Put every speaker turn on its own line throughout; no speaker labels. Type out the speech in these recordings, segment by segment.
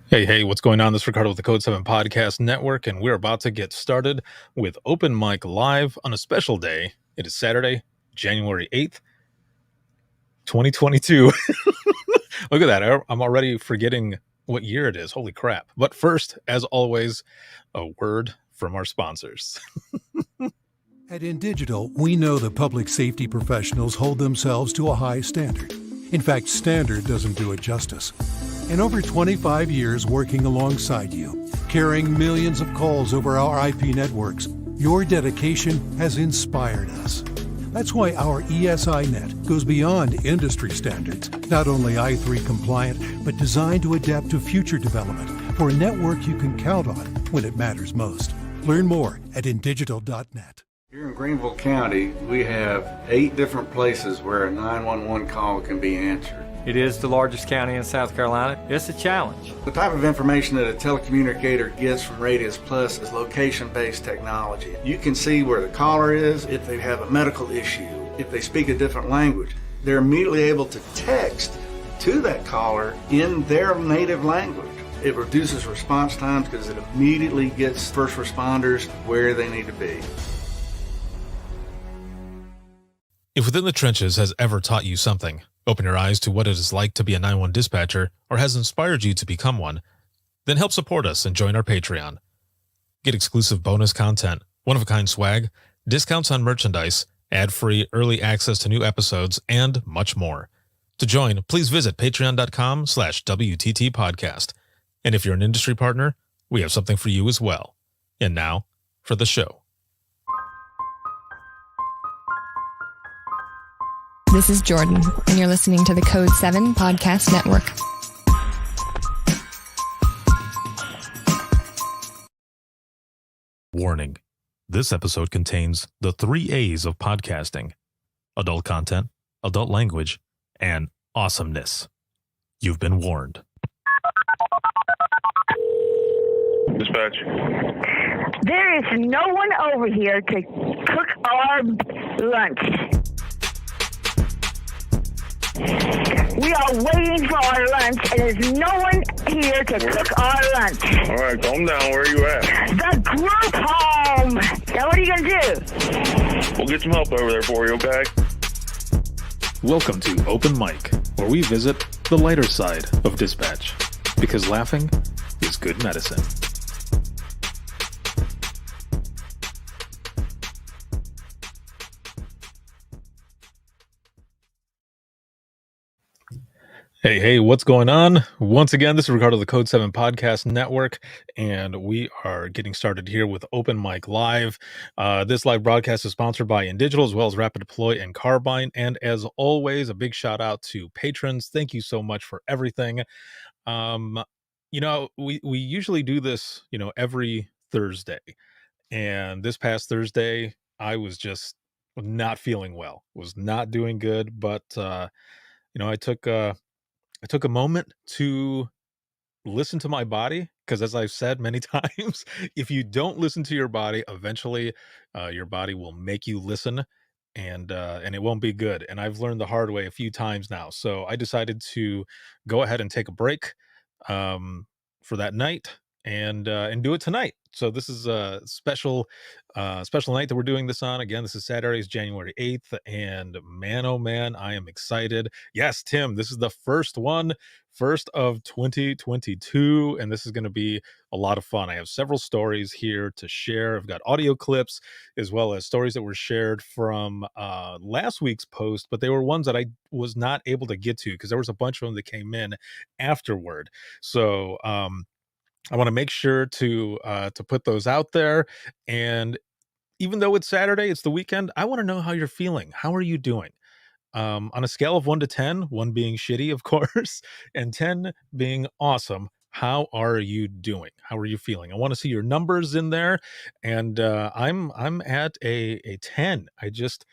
Hey, what's going on? This is Ricardo with the Code 7 Podcast Network, and we're about to get started with Open Mic Live on a special day. It is Saturday, January 8th, 2022. Look at that. I'm already forgetting what year it is. Holy crap. But first, as always, a word from our sponsors.
At InDigital, we know the public safety professionals hold themselves to a high standard. In fact, standard doesn't do it justice. In over 25 years working alongside you, carrying millions of calls over our IP networks, your dedication has inspired us. That's why our ESINet goes beyond industry standards, not only i3 compliant, but designed to adapt to future development for a network you can count on when it matters most. Learn more at indigital.net.
Here in Greenville County, we have 8 different places where a 911 call can be answered.
It is the largest county in South Carolina. It's a challenge.
The type of information that a telecommunicator gets from Radius Plus is location-based technology. You can see where the caller is, if they have a medical issue, if they speak a different language. They're immediately able to text to that caller in their native language. It reduces response times because it immediately gets first responders where they need to be.
If Within the Trenches has ever taught you something, open your eyes to what it is like to be a 911 dispatcher, or has inspired you to become one, then help support us and join our Patreon. Get exclusive bonus content, one-of-a-kind swag, discounts on merchandise, ad-free early access to new episodes, and much more. To join, please visit patreon.com/WTT podcast. And if you're an industry partner, we have something for you as well. And now, for the show.
This is Jordan, and you're listening to the Code 7 Podcast Network.
Warning. This episode contains the 3 A's of podcasting: adult content, adult language, and awesomeness. You've been warned.
Dispatch.
There is no one over here to cook our lunch. We are waiting for our lunch, and there's no one here to cook our lunch.
All right, calm down. Where are you at?
The group home. Now, what are you going to do?
We'll get some help over there for you, okay?
Welcome to Open Mic, where we visit the lighter side of dispatch, because laughing is good medicine. Hey, what's going on? Once again, this is Ricardo of the Code 7 Podcast Network, and we are getting started here with Open Mic Live. This live broadcast is sponsored by InDigital, as well as Rapid Deploy and Carbine. And as always, a big shout out to patrons. Thank you so much for everything. We usually do this, every Thursday. And this past Thursday, I was just not feeling well, was not doing good, but, I took a moment to listen to my body, because as I've said many times, if you don't listen to your body, eventually your body will make you listen, and it won't be good. And I've learned the hard way a few times now. So I decided to go ahead and take a break for that night and do it tonight. So this is a special night that we're doing this on. Again, this is Saturday's January 8th, and man, oh man, I am excited. Yes, Tim, this is the first of 2022, and this is going to be a lot of fun. I have several stories here to share. I've got audio clips as well as stories that were shared from last week's post, but they were ones that I was not able to get to because there was a bunch of them that came in afterward. So I want to make sure to put those out there. And even though it's Saturday, it's the weekend, I want to know how you're feeling. How are you doing? On a scale of 1 to 10, 1 being shitty, of course, and 10 being awesome, how are you doing? How are you feeling? I want to see your numbers in there. And I'm at a 10. I just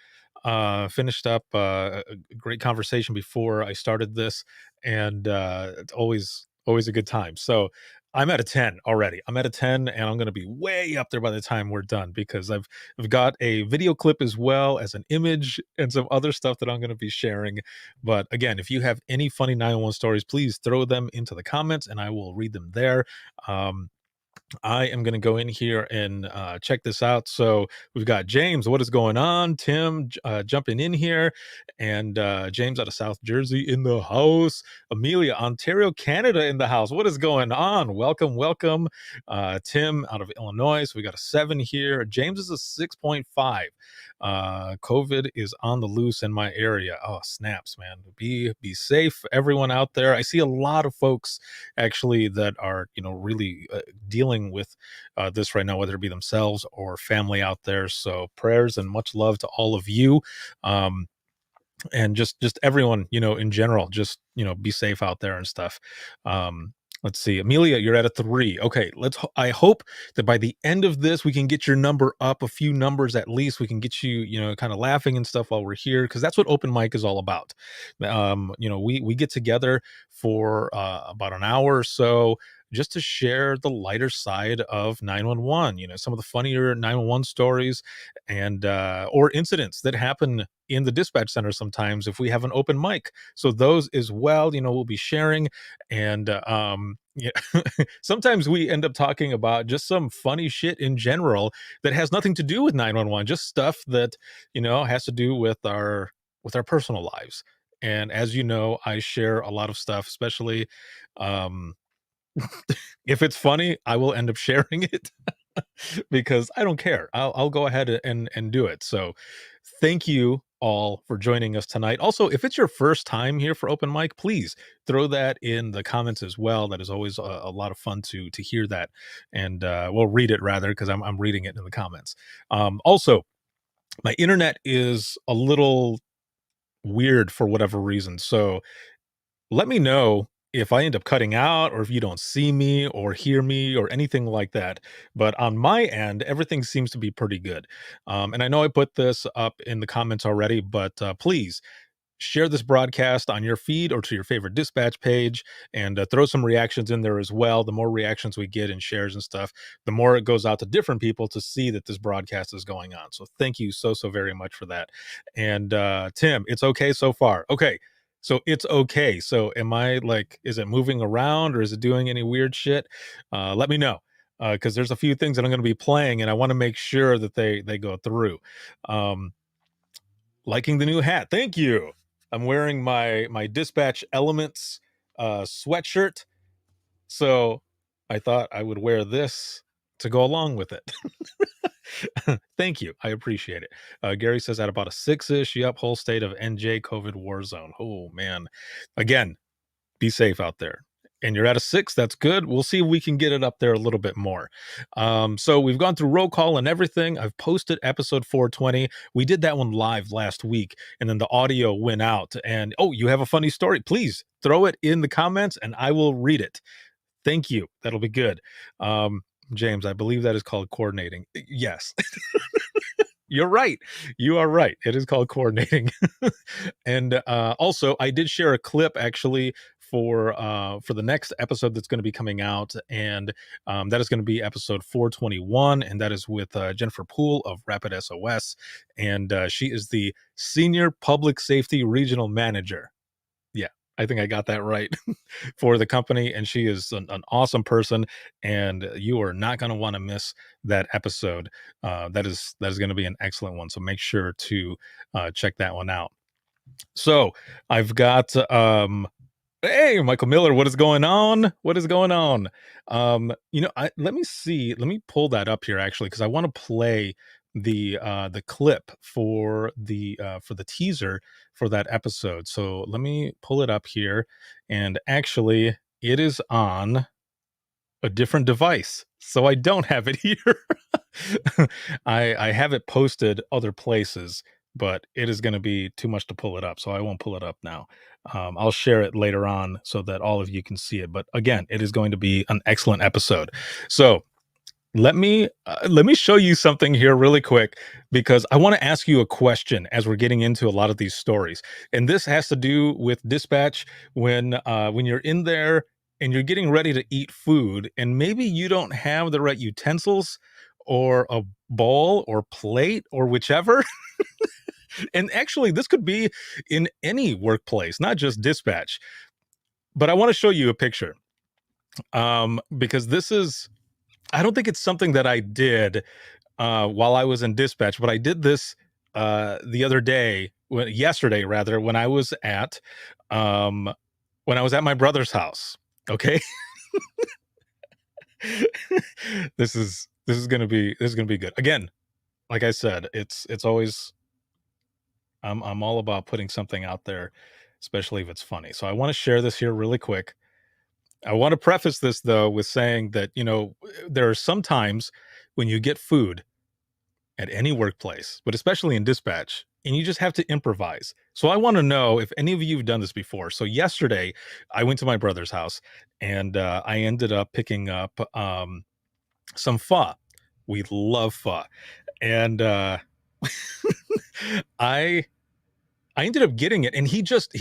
finished up a great conversation before I started this, and it's always a good time. So I'm at a 10 already. I'm at a 10, and I'm gonna be way up there by the time we're done because I've got a video clip as well as an image and some other stuff that I'm gonna be sharing. But again, if you have any funny 911 stories, please throw them into the comments and I will read them there. Um, I am going to go in here and check this out. So we've got James. What is going on? Tim jumping in here, and James out of South Jersey in the house. Amelia, Ontario, Canada in the house. What is going on? Welcome, welcome. Tim out of Illinois. So we got a 7 here. James is a 6.5. COVID is on the loose in my area. Oh, snaps, man. Be safe, everyone out there. I see a lot of folks actually that are really dealing with this right now, whether it be themselves or family out there. So prayers and much love to all of you. And just everyone, in general, just, be safe out there and stuff. Let's see, Amelia, you're at a 3. Okay, I hope that by the end of this, we can get your number up a few numbers at least. We can get you, kind of laughing and stuff while we're here, because that's what open mic is all about. We get together for about an hour or so just to share the lighter side of 911, some of the funnier 911 stories and or incidents that happen in the dispatch center sometimes if we have an open mic. So those as well, we'll be sharing. And yeah, sometimes we end up talking about just some funny shit in general that has nothing to do with 911, just stuff that, has to do with our personal lives. And as you know, I share a lot of stuff, especially if it's funny, I will end up sharing it because I don't care. I'll go ahead and do it. So thank you all for joining us tonight. Also, if it's your first time here for open mic, please throw that in the comments as well. That is always a lot of fun to hear that. And we'll read it rather, because I'm reading it in the comments. Also, my internet is a little weird for whatever reason. So let me know if I end up cutting out, or if you don't see me or hear me or anything like that. But on my end, everything seems to be pretty good. And I know I put this up in the comments already, but please share this broadcast on your feed or to your favorite dispatch page, and throw some reactions in there as well. The more reactions we get and shares and stuff, the more it goes out to different people to see that this broadcast is going on. So thank you so very much for that. And Tim, it's okay so far. Okay. So it's okay. So is it moving around or is it doing any weird shit? Let me know. Because there's a few things that I'm going to be playing and I want to make sure that they go through. Liking the new hat. Thank you. I'm wearing my Dispatch Elements sweatshirt. So I thought I would wear this to go along with it. Thank you. I appreciate it. Gary says at about a 6-ish. Yep. Whole state of NJ COVID war zone. Oh, man. Again, be safe out there. And you're at a 6. That's good. We'll see if we can get it up there a little bit more. So we've gone through roll call and everything. I've posted episode 420. We did that one live last week, and then the audio went out. And you have a funny story. Please throw it in the comments and I will read it. Thank you. That'll be good. James, I believe that is called coordinating. Yes. You're right. You are right. It is called coordinating. And also, I did share a clip actually for the next episode that's going to be coming out, and that is going to be episode 421, and that is with Jennifer Poole of Rapid SOS, and she is the Senior Public Safety Regional Manager. Yeah, I think I got that right for the company, and she is an awesome person, and you are not going to want to miss that episode. That is going to be an excellent one, so make sure to check that one out. So I've got hey, Michael Miller, what is going on? What is going on? Let me pull that up here actually, because I want to play the clip for the teaser for that episode. So let me pull it up here, and actually it is on a different device, so I don't have it here. I have it posted other places, but it is going to be too much to pull it up, so I won't pull it up now. I'll share it later on so that all of you can see it. But again, it is going to be an excellent episode. So let me show you something here really quick, because I want to ask you a question as we're getting into a lot of these stories. And this has to do with dispatch when you're in there and you're getting ready to eat food, and maybe you don't have the right utensils or a bowl or plate or whichever. And actually, this could be in any workplace, not just dispatch. But I want to show you a picture because this is, I don't think it's something that I did while I was in dispatch, but I did this the other day, yesterday rather, um, when I was at my brother's house. Okay, this is gonna be good. Again, like I said, it's always I'm all about putting something out there, especially if it's funny. So I want to share this here really quick. I want to preface this though with saying that, there are some times when you get food at any workplace, but especially in dispatch, and you just have to improvise. So I want to know if any of you have done this before. So yesterday, I went to my brother's house, and I ended up picking up some pho. We love pho, and I I ended up getting it, and he just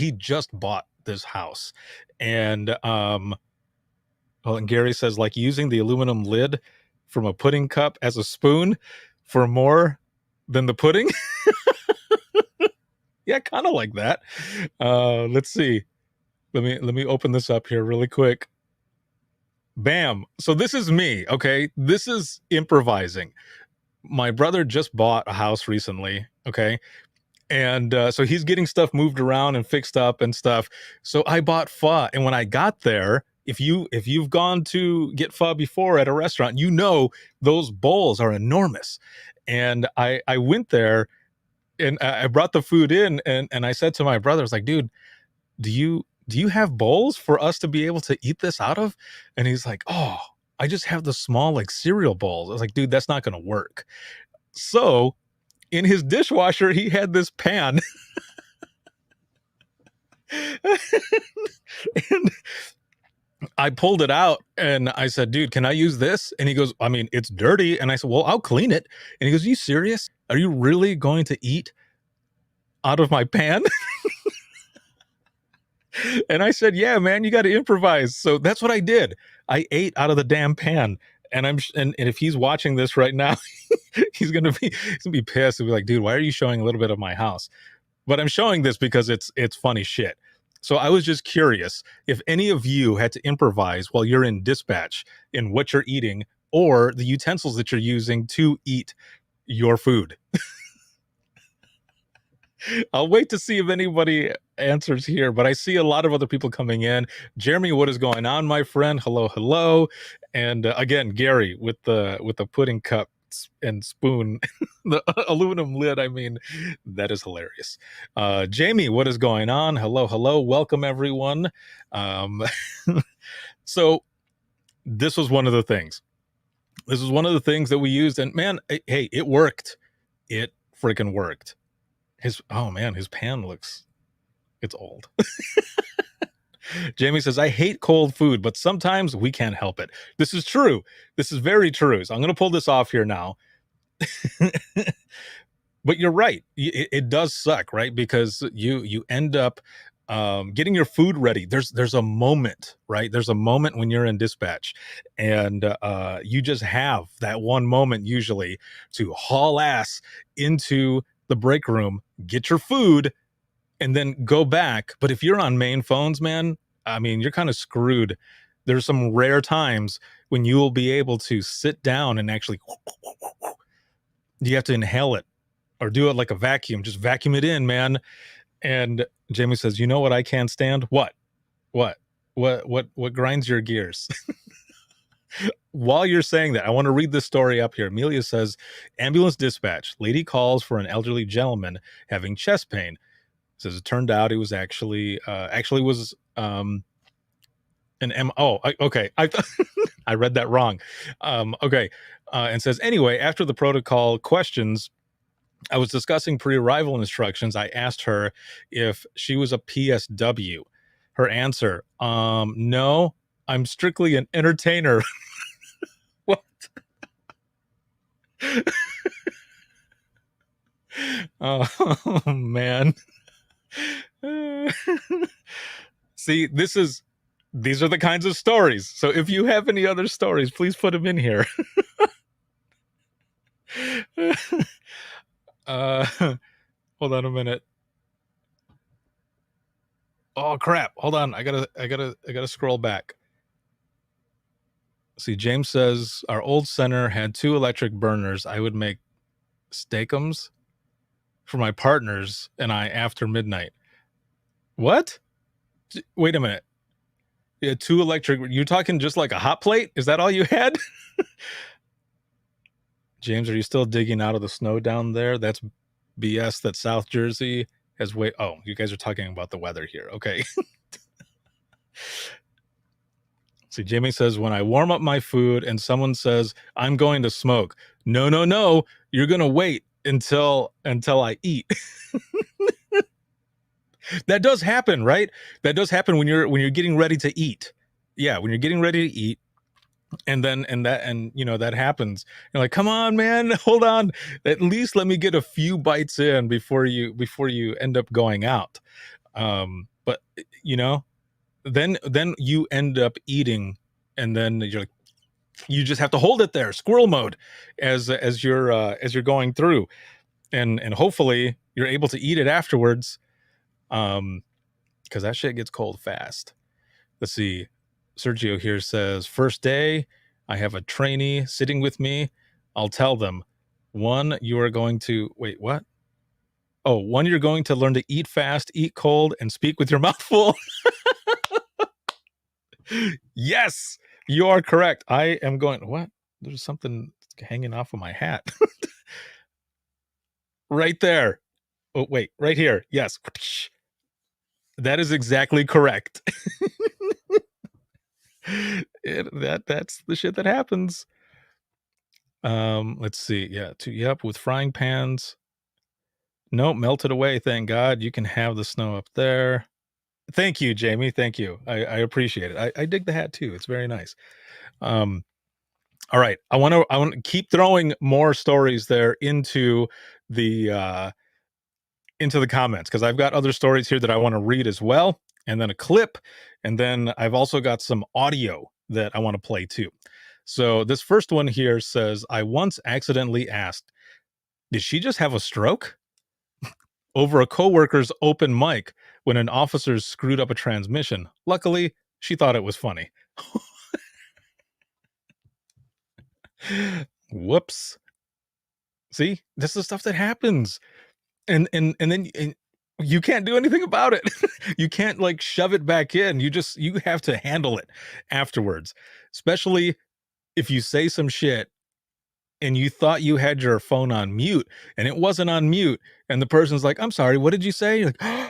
bought this house, and well, and Gary says like using the aluminum lid from a pudding cup as a spoon for more than the pudding. Yeah, kind of like that. Let's see. Let me open this up here really quick. Bam. So this is me. Okay, this is improvising. My brother just bought a house recently. Okay, and so he's getting stuff moved around and fixed up and stuff. So I bought pho, and when I got there, if you've gone to get pho before at a restaurant, those bowls are enormous. And I went there, and I brought the food in, and I said to my brother, I was like, dude, do you have bowls for us to be able to eat this out of? And he's like, oh, I just have the small like cereal bowls. I was like, dude, that's not gonna work. So in his dishwasher, he had this pan. And I pulled it out and I said, dude, can I use this? And he goes, I mean, it's dirty. And I said, well, I'll clean it. And he goes, are you serious? Are you really going to eat out of my pan? And I said, yeah, man, you got to improvise. So that's what I did. I ate out of the damn pan. And and if he's watching this right now, he's gonna be pissed and be like, dude, why are you showing a little bit of my house? But I'm showing this because it's funny shit. So I was just curious if any of you had to improvise while you're in dispatch in what you're eating or the utensils that you're using to eat your food. I'll wait to see if anybody answers here, but I see a lot of other people coming in. Jeremy, what is going on, my friend? Hello, hello. And again, Gary with the pudding cup and spoon, the aluminum lid. I mean, that is hilarious. Jamie, what is going on? Hello, hello. Welcome, everyone. So this was one of the things. This was one of the things that we used, and man, hey, it worked. It freaking worked. His pan it's old. Jamie says, I hate cold food, but sometimes we can't help it. This is true. This is very true. So I'm going to pull this off here now. But you're right. It does suck, right? Because you end up getting your food ready. There's a moment, right? There's a moment when you're in dispatch, and you just have that one moment usually to haul ass into the break room, get your food, and then go back. But if you're on main phones, man, I mean, you're kind of screwed. There's some rare times when you will be able to sit down and actually, you have to inhale it or do it like a vacuum. Just vacuum it in, man. And Jamie says, you know what I can't stand? What grinds your gears? While you're saying that, I want to read this story up here. Amelia says, ambulance dispatch, lady calls for an elderly gentleman having chest pain. Says it turned out it was actually was an okay. I read that wrong. Okay. And says, anyway, after the protocol questions, I was discussing pre-arrival instructions. I asked her if she was a PSW. Her answer, no, I'm strictly an entertainer. What? Oh, man. See, this is these are the kinds of stories. So if you have any other stories, please put them in here. Hold on a minute. Oh crap! Hold on. I gotta scroll back. See, James says our old center had 2 electric burners. I would make steakums for my partners and I after midnight. What? Wait a minute. You had 2 electric. You're talking just like a hot plate? Is that all you had? James, are you still digging out of the snow down there? That's BS that South Jersey has way. Oh, you guys are talking about the weather here. Okay. See, Jamie says, when I warm up my food and someone says, I'm going to smoke. No. You're going to wait until I eat. That does happen, right? That does happen when you're getting ready to eat. Yeah, when you're getting ready to eat. And that happens. You're like, come on, man, hold on. At least let me get a few bites in before you end up going out. But then you end up eating, and then you just have to hold it there, squirrel mode, as you're going through, and hopefully you're able to eat it afterwards, because that shit gets cold fast. Let's see. Sergio here says, first day, I have a trainee sitting with me. I'll tell them, 1, you are going to wait. What? Oh, 1, you're going to learn to eat fast, eat cold, and speak with your mouth full. Yes, you are correct. I am going. What? There's something hanging off of my hat. Right there. Oh, wait, right here. Yes. That is exactly correct. That's the shit that happens. Let's see. Yeah, with frying pans. Nope, melted away, thank God. You can have the snow up there. Thank you, Jamie. Thank you. I appreciate it. I dig the hat too. It's very nice. All right. I want to keep throwing more stories there into the comments, because I've got other stories here that I want to read as well, and then a clip, and then I've also got some audio that I want to play too. So this first one here says, I once accidentally asked, did she just have a stroke? Over a coworker's open mic when an officer screwed up a transmission. Luckily, she thought it was funny. Whoops. See, this is the stuff that happens. And then you can't do anything about it. You can't like shove it back in. You have to handle it afterwards. Especially if you say some shit and you thought you had your phone on mute and it wasn't on mute, and the person's like, I'm sorry, what did you say? You're like,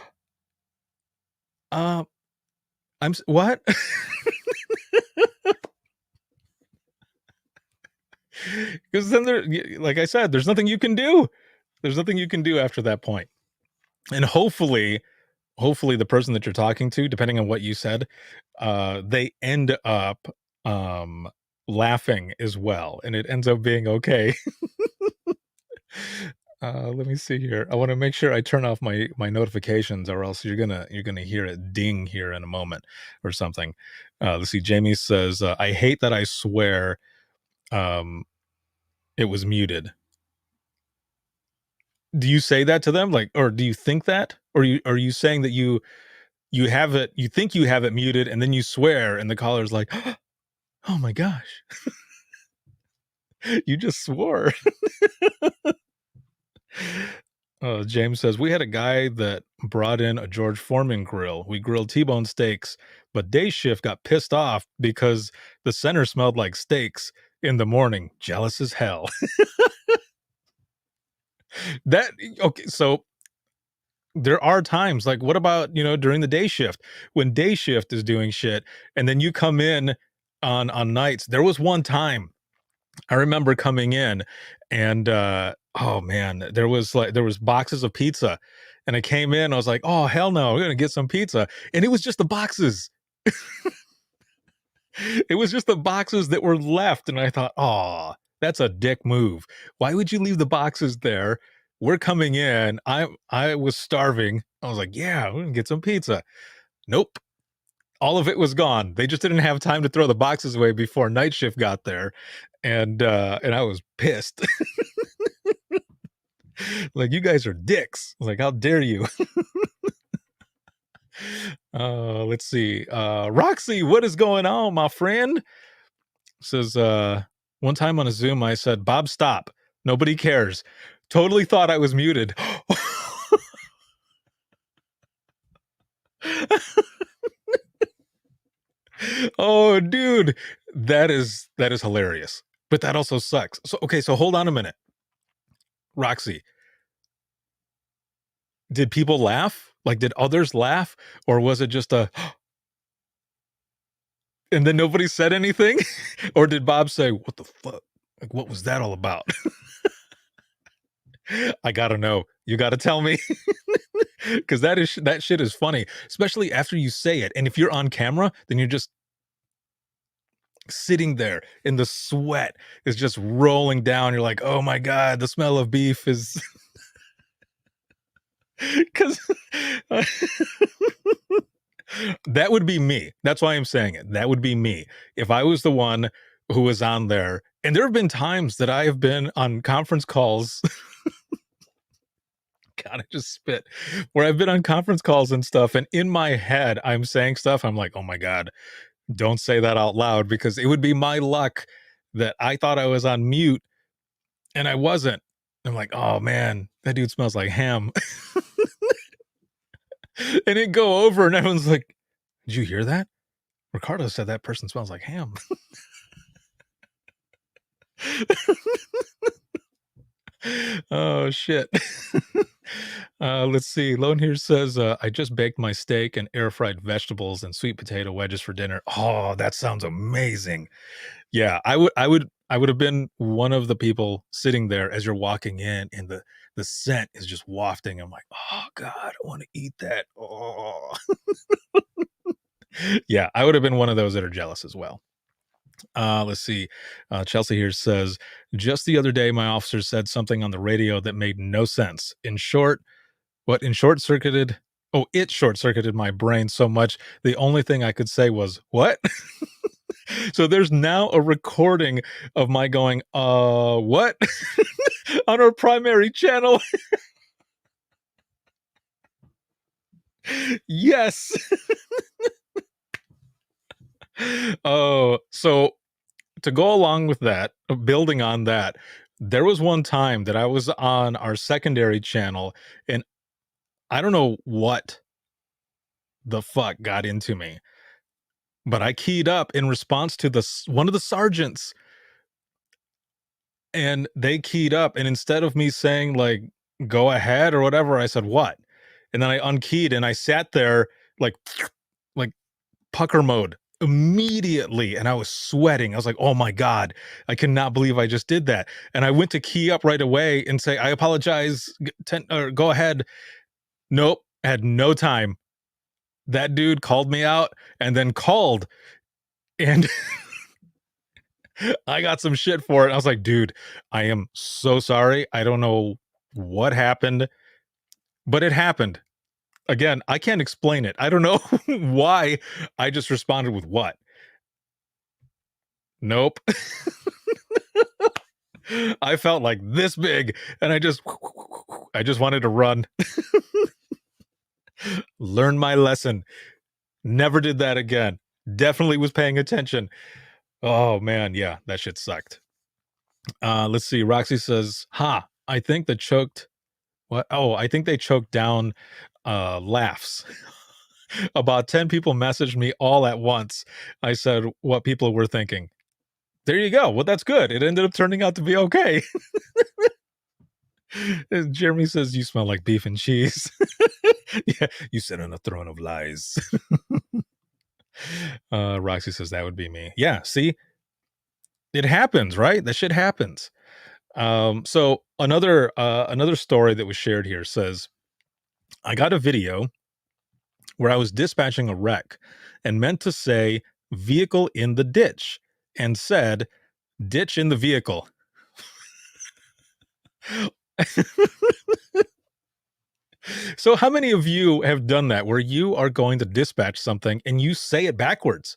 what? Because then like I said, there's nothing you can do. There's nothing you can do after that point. And hopefully the person that you're talking to, depending on what you said, they end up laughing as well, and it ends up being okay. Let me see here. I want to make sure I turn off my notifications, or else you're gonna hear it ding here in a moment or something. Let's see. Jamie says, I hate that I swear it was muted. Do you say that to them? Like, or do you think that? Or are you saying that you have it, you think you have it muted, and then you swear, and the caller's like, oh my gosh. You just swore. James says, we had a guy that brought in a George Foreman grill. We grilled T-bone steaks, but day shift got pissed off because the center smelled like steaks in the morning. Jealous as hell. Okay, so there are times, like, what about, during the day shift, when day shift is doing shit, and then you come in on nights. There was one time I remember coming in, and oh man, there was boxes of pizza, and I came in, I was like, oh hell no, we're gonna get some pizza, and it was just the boxes. It was just the boxes that were left, and I thought, oh, that's a dick move. Why would you leave the boxes there? We're coming in. I was starving. I was like, yeah, we're gonna get some pizza. Nope. all of it was gone. They just didn't have time to throw the boxes away before night shift got there, and I was pissed. Like, you guys are dicks. I was like, how dare you? Let's see. Roxy, what is going on, my friend? Says, one time on a Zoom, I said, Bob, stop. Nobody cares. Totally thought I was muted. Oh, dude, that is hilarious. But that also sucks. So, okay, so hold on a minute. Roxy, did people laugh? Like, did others laugh? Or was it just a, and then nobody said anything? Or did Bob say, what the fuck? Like, what was that all about? I gotta know. You gotta tell me. Because that shit is funny, especially after you say it. And if you're on camera, then you're just sitting there and the sweat is just rolling down. You're like, oh my God, the smell of beef is because that would be me. That's why I'm saying it. That would be me. If I was the one who was on there. And there have been times that I have been on conference calls. God, I just spit. Where I've been on conference calls and stuff. And in my head, I'm saying stuff. I'm like, oh my God, don't say that out loud, because it would be my luck that I thought I was on mute and I wasn't. I'm like, oh man, that dude smells like ham. And it go over and everyone's like, did you hear that? Ricardo said that person smells like ham. Oh shit. Let's see. Lone here says, I just baked my steak and air fried vegetables and sweet potato wedges for dinner. Oh, that sounds amazing. Yeah, I would have been one of the people sitting there as you're walking in and the scent is just wafting. I'm like, oh God, I want to eat that. Oh. Yeah, I would have been one of those that are jealous as well. Let's see. Chelsea here says, just the other day, my officer said something on the radio that made no sense. In short circuited my brain so much. The only thing I could say was, what? So there's now a recording of my going, what? On our primary channel. Yes. Oh, so to go along with that, building on that, there was one time that I was on our secondary channel and I don't know what the fuck got into me, but I keyed up in response to one of the sergeants, and they keyed up, and instead of me saying like, go ahead or whatever, I said, what? And then I unkeyed and I sat there like pucker mode immediately, and I was sweating. I was like, oh my God, I cannot believe I just did that. And I went to key up right away and say, I apologize, or go ahead. Nope, I had no time. That dude called me out and then called, and I got some shit for it. I was like, dude, I am so sorry. I don't know what happened, but it happened. Again, I can't explain it. I don't know why I just responded with what. Nope. I felt like this big, and I just wanted to run. Learn my lesson. Never did that again. Definitely was paying attention. Oh man, yeah, that shit sucked. Let's see. Roxy says, I think they choked down laughs. About 10 people messaged me all at once. I said what people were thinking. There you go. Well, that's good. It ended up turning out to be okay. Jeremy says, you smell like beef and cheese. Yeah, you sit on a throne of lies. Roxy says, that would be me. Yeah, see? It happens, right? That shit happens. So another story that was shared here says, I got a video where I was dispatching a wreck and meant to say vehicle in the ditch and said ditch in the vehicle. So how many of you have done that where you are going to dispatch something and you say it backwards?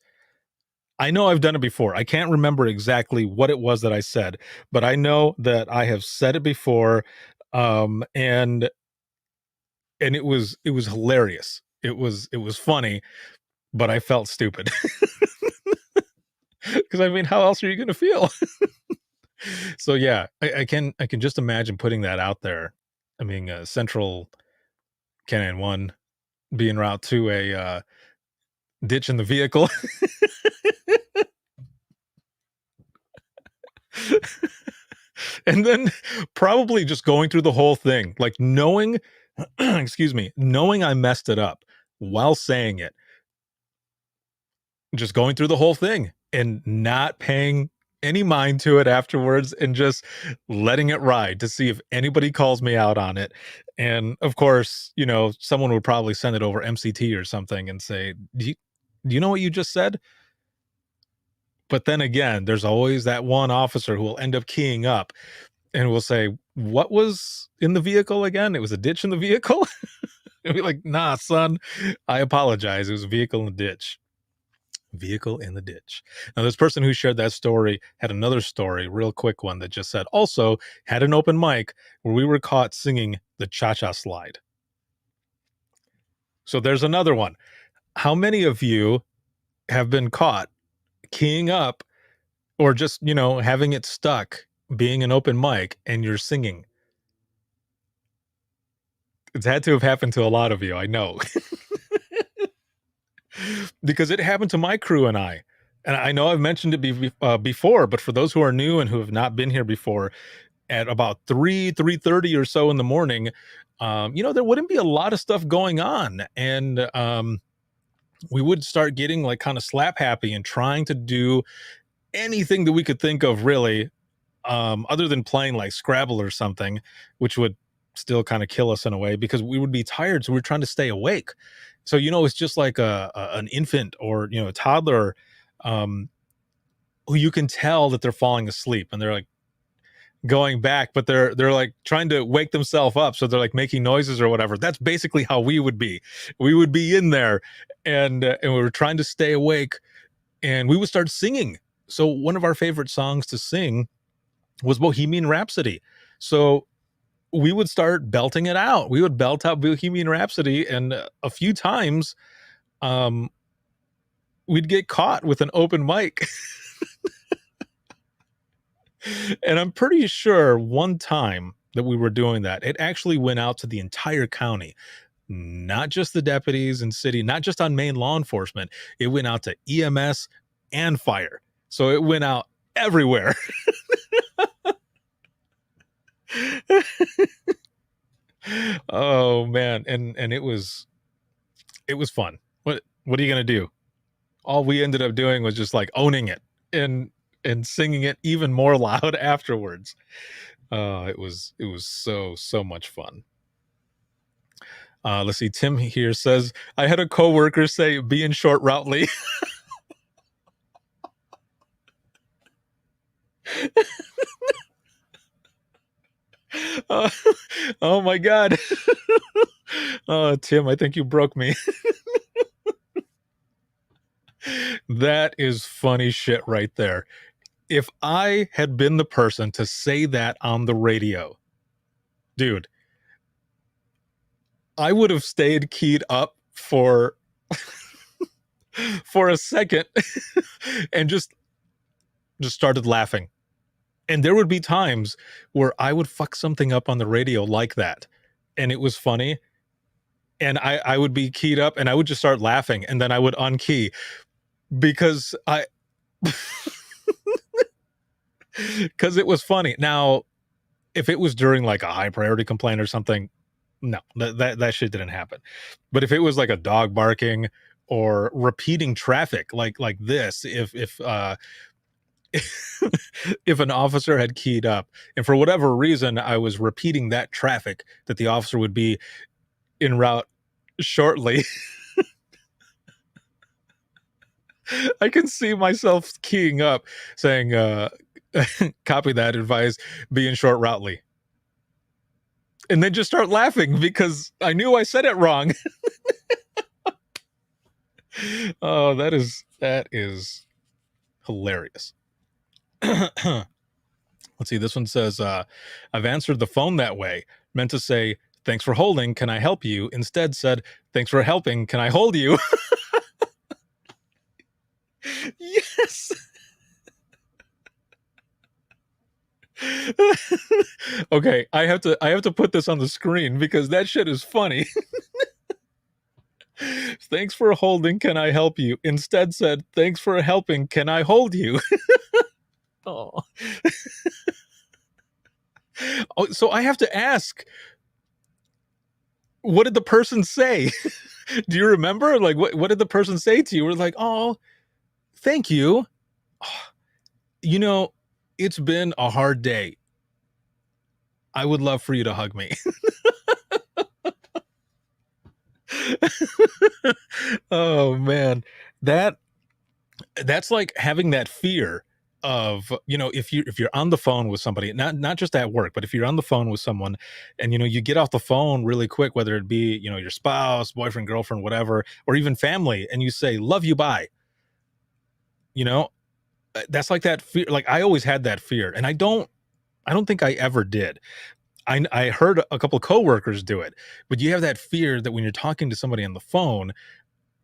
I know I've done it before. I can't remember exactly what it was that I said, but I know that I have said it before, and it was hilarious. It was funny, but I felt stupid. Because I mean, how else are you going to feel? So yeah, I can just imagine putting that out there. I mean, Central Canyon One being route to a ditch in the vehicle. And then probably just going through the whole thing, like knowing, excuse me, knowing I messed it up while saying it, just going through the whole thing and not paying any mind to it afterwards and just letting it ride to see if anybody calls me out on it. And of course, someone would probably send it over MCT or something and say, do you know what you just said? But then again, there's always that one officer who will end up keying up and will say, "What was in the vehicle again? It was a ditch in the vehicle?" And be like, "Nah, son, I apologize. It was a vehicle in the ditch." Vehicle in the ditch. Now, this person who shared that story had another story, real quick one, that just said, also had an open mic where we were caught singing the Cha-Cha Slide. So there's another one. How many of you have been caught keying up or just, having it stuck being an open mic and you're singing? It's had to have happened to a lot of you, I know. Because it happened to my crew and I. And I know I've mentioned it before, but for those who are new and who have not been here before, at about 3:30 or so in the morning, there wouldn't be a lot of stuff going on. And we would start getting like kind of slap happy and trying to do anything that we could think of, really, other than playing like Scrabble or something, which would still kind of kill us in a way because we would be tired. So we're trying to stay awake. So, it's just like an infant or, a toddler, who you can tell that they're falling asleep and they're like going back, but they're like trying to wake themselves up. So they're like making noises or whatever. That's basically how we would be. We would be in there and we were trying to stay awake and we would start singing. So one of our favorite songs to sing was Bohemian Rhapsody. So we would start belting it out. We would belt out Bohemian Rhapsody, and a few times we'd get caught with an open mic. And I'm pretty sure one time that we were doing that, it actually went out to the entire county, not just the deputies and city, not just on main law enforcement. It went out to EMS and fire. So it went out everywhere. Oh man, and it was fun. What are you gonna do? All we ended up doing was just like owning it and singing it even more loud afterwards. It was so much fun. Let's see. Tim here says, I had a coworker say, "Be in short routely." Oh my God. Tim, I think you broke me. That is funny shit right there. If I had been the person to say that on the radio, dude, I would have stayed keyed up for for a second and just started laughing. And there would be times where I would fuck something up on the radio like that, and it was funny, and I would be keyed up and I would just start laughing, and then I would unkey because because it was funny. Now, if it was during like a high priority complaint or something, no, that shit didn't happen. But if it was like a dog barking or repeating traffic like this, if if an officer had keyed up and for whatever reason I was repeating that traffic that the officer would be en route shortly, I can see myself keying up saying, copy that, advise, be in short routely. and then just start laughing because I knew I said it wrong. Oh, that is hilarious. Let's see. This one says, I've answered the phone that way. Meant to say, thanks for holding. Can I help you? Instead said, thanks for helping. Can I hold you? Yes. Okay, I have to put this on the screen because that shit is funny. Thanks for holding. Can I help you? Instead said, thanks for helping. Can I hold you? Oh. Oh, so I have to ask, what did the person say? Do you remember? Like, what did the person say to you? We're like, oh, thank you. You know, it's been a hard day. I would love for you to hug me. Oh man, that's like having that fear of, if you're on the phone with somebody, not just at work, but if you're on the phone with someone and you get off the phone really quick, whether it be your spouse, boyfriend, girlfriend, whatever, or even family, and you say love you, bye. you know that's like that fear. Like, I always had that fear, and I don't think I ever did. I heard a couple of coworkers do it, but you have that fear that when you're talking to somebody on the phone,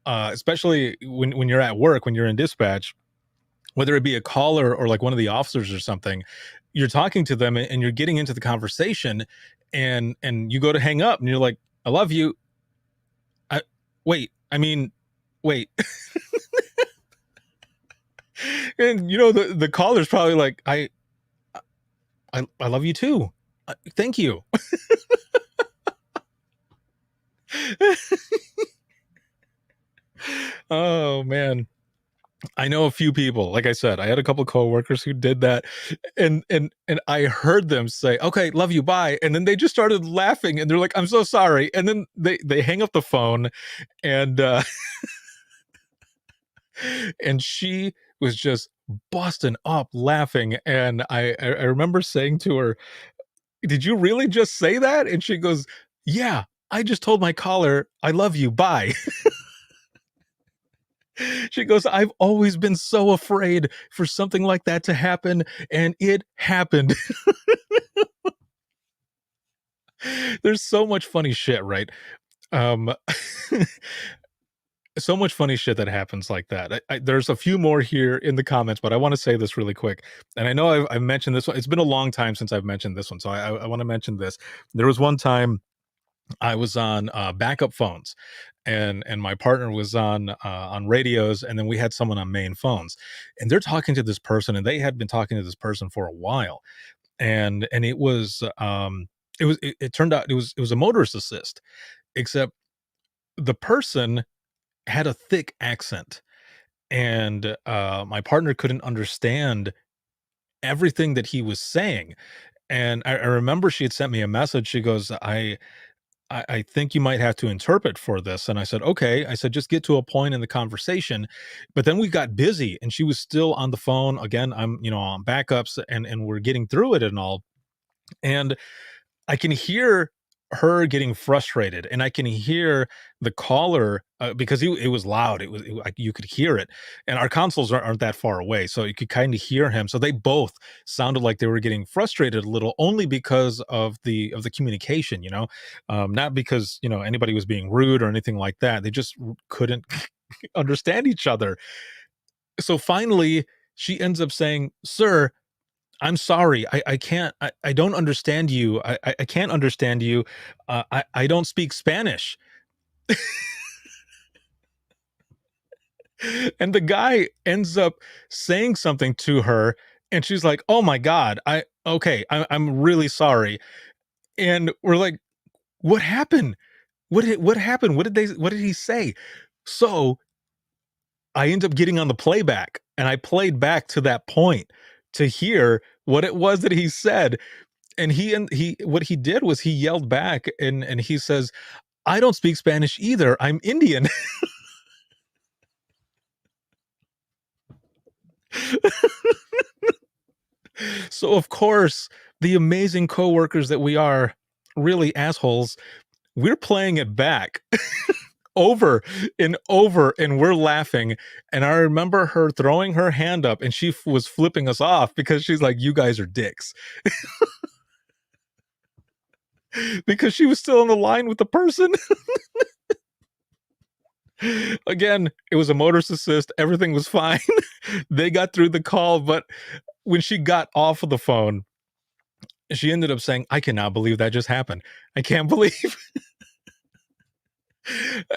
especially when you're at work, when you're in dispatch, whether it be a caller or like one of the officers or something, you're talking to them and you're getting into the conversation, and you go to hang up, and you're like, I love you. I wait. I mean, wait. And the caller's probably like, I love you too. Thank you. Oh man. I know a few people. Like I said, I had a couple of coworkers who did that, and I heard them say, "Okay, love you, bye," and then they just started laughing, and they're like, "I'm so sorry," and then they hang up the phone, and and she was just busting up laughing, and I remember saying to her, "Did you really just say that?" And she goes, "Yeah, I just told my caller I love you, bye." She goes, "I've always been so afraid for something like that to happen, and it happened." There's so much funny shit, right? Um, so much funny shit that happens like that. There's a few more here in the comments, but I want to say this really quick. And I know I've mentioned this one. It's been a long time since I've mentioned this one, so I want to mention this. There was one time I was on backup phones, and my partner was on radios, and then we had someone on main phones, and they're talking to this person, and they had been talking to this person for a while, and it turned out it was a motorist assist, except the person had a thick accent, and my partner couldn't understand everything that he was saying. And I remember she had sent me a message. She goes, I think you might have to interpret for this. And I said, okay. I said, just get to a point in the conversation. But then we got busy, and she was still on the phone. Again, I'm, on backups, and we're getting through it and all. And I can hear her getting frustrated, and I can hear the caller, because it was loud. Like, you could hear it, and our consoles aren't that far away, so you could kind of hear him. So they both sounded like they were getting frustrated a little, only because of the communication. Not because anybody was being rude or anything like that. They just couldn't understand each other. So finally, she ends up saying, "Sir, I'm sorry. I can't. I don't understand you. I can't understand you. I don't speak Spanish." And the guy ends up saying something to her, and she's like, "Oh my god. I'm really sorry." And we're like, "What happened? What happened? What did he say?" So I end up getting on the playback, and I played back to that point to hear what it was that he said. And he what he did was he yelled back, and he says, "I don't speak Spanish either. I'm Indian." So of course, the amazing coworkers that we are really assholes, we're playing it back over and over, and we're laughing. And I remember her throwing her hand up, and she was flipping us off because she's like, you guys are dicks. Because she was still on the line with the person. Again, it was a motorist assist. Everything was fine. They got through the call, but when she got off of the phone, she ended up saying, I cannot believe that just happened. I can't believe.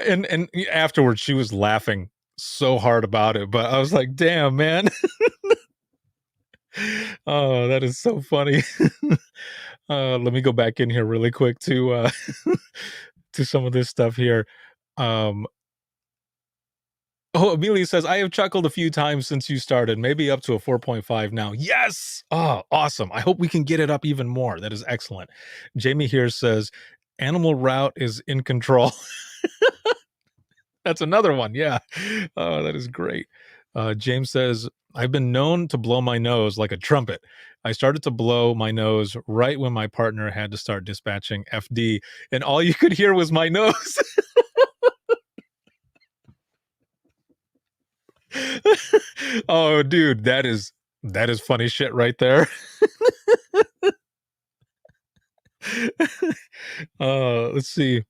and afterwards, she was laughing so hard about it. But I was like, damn, man. Oh, that is so funny. Let me go back in here really quick to to some of this stuff here. Oh, Amelia says, I have chuckled a few times since you started, maybe up to a 4.5 now. Yes! Oh, awesome. I hope we can get it up even more. That is excellent. Jamie here says, Animal Route is in control. That's another one. Yeah. Oh, that is great. James says, I've been known to blow my nose like a trumpet. I started to blow my nose right when my partner had to start dispatching FD, and all you could hear was my nose. Oh, dude, that is funny shit right there. Let's see.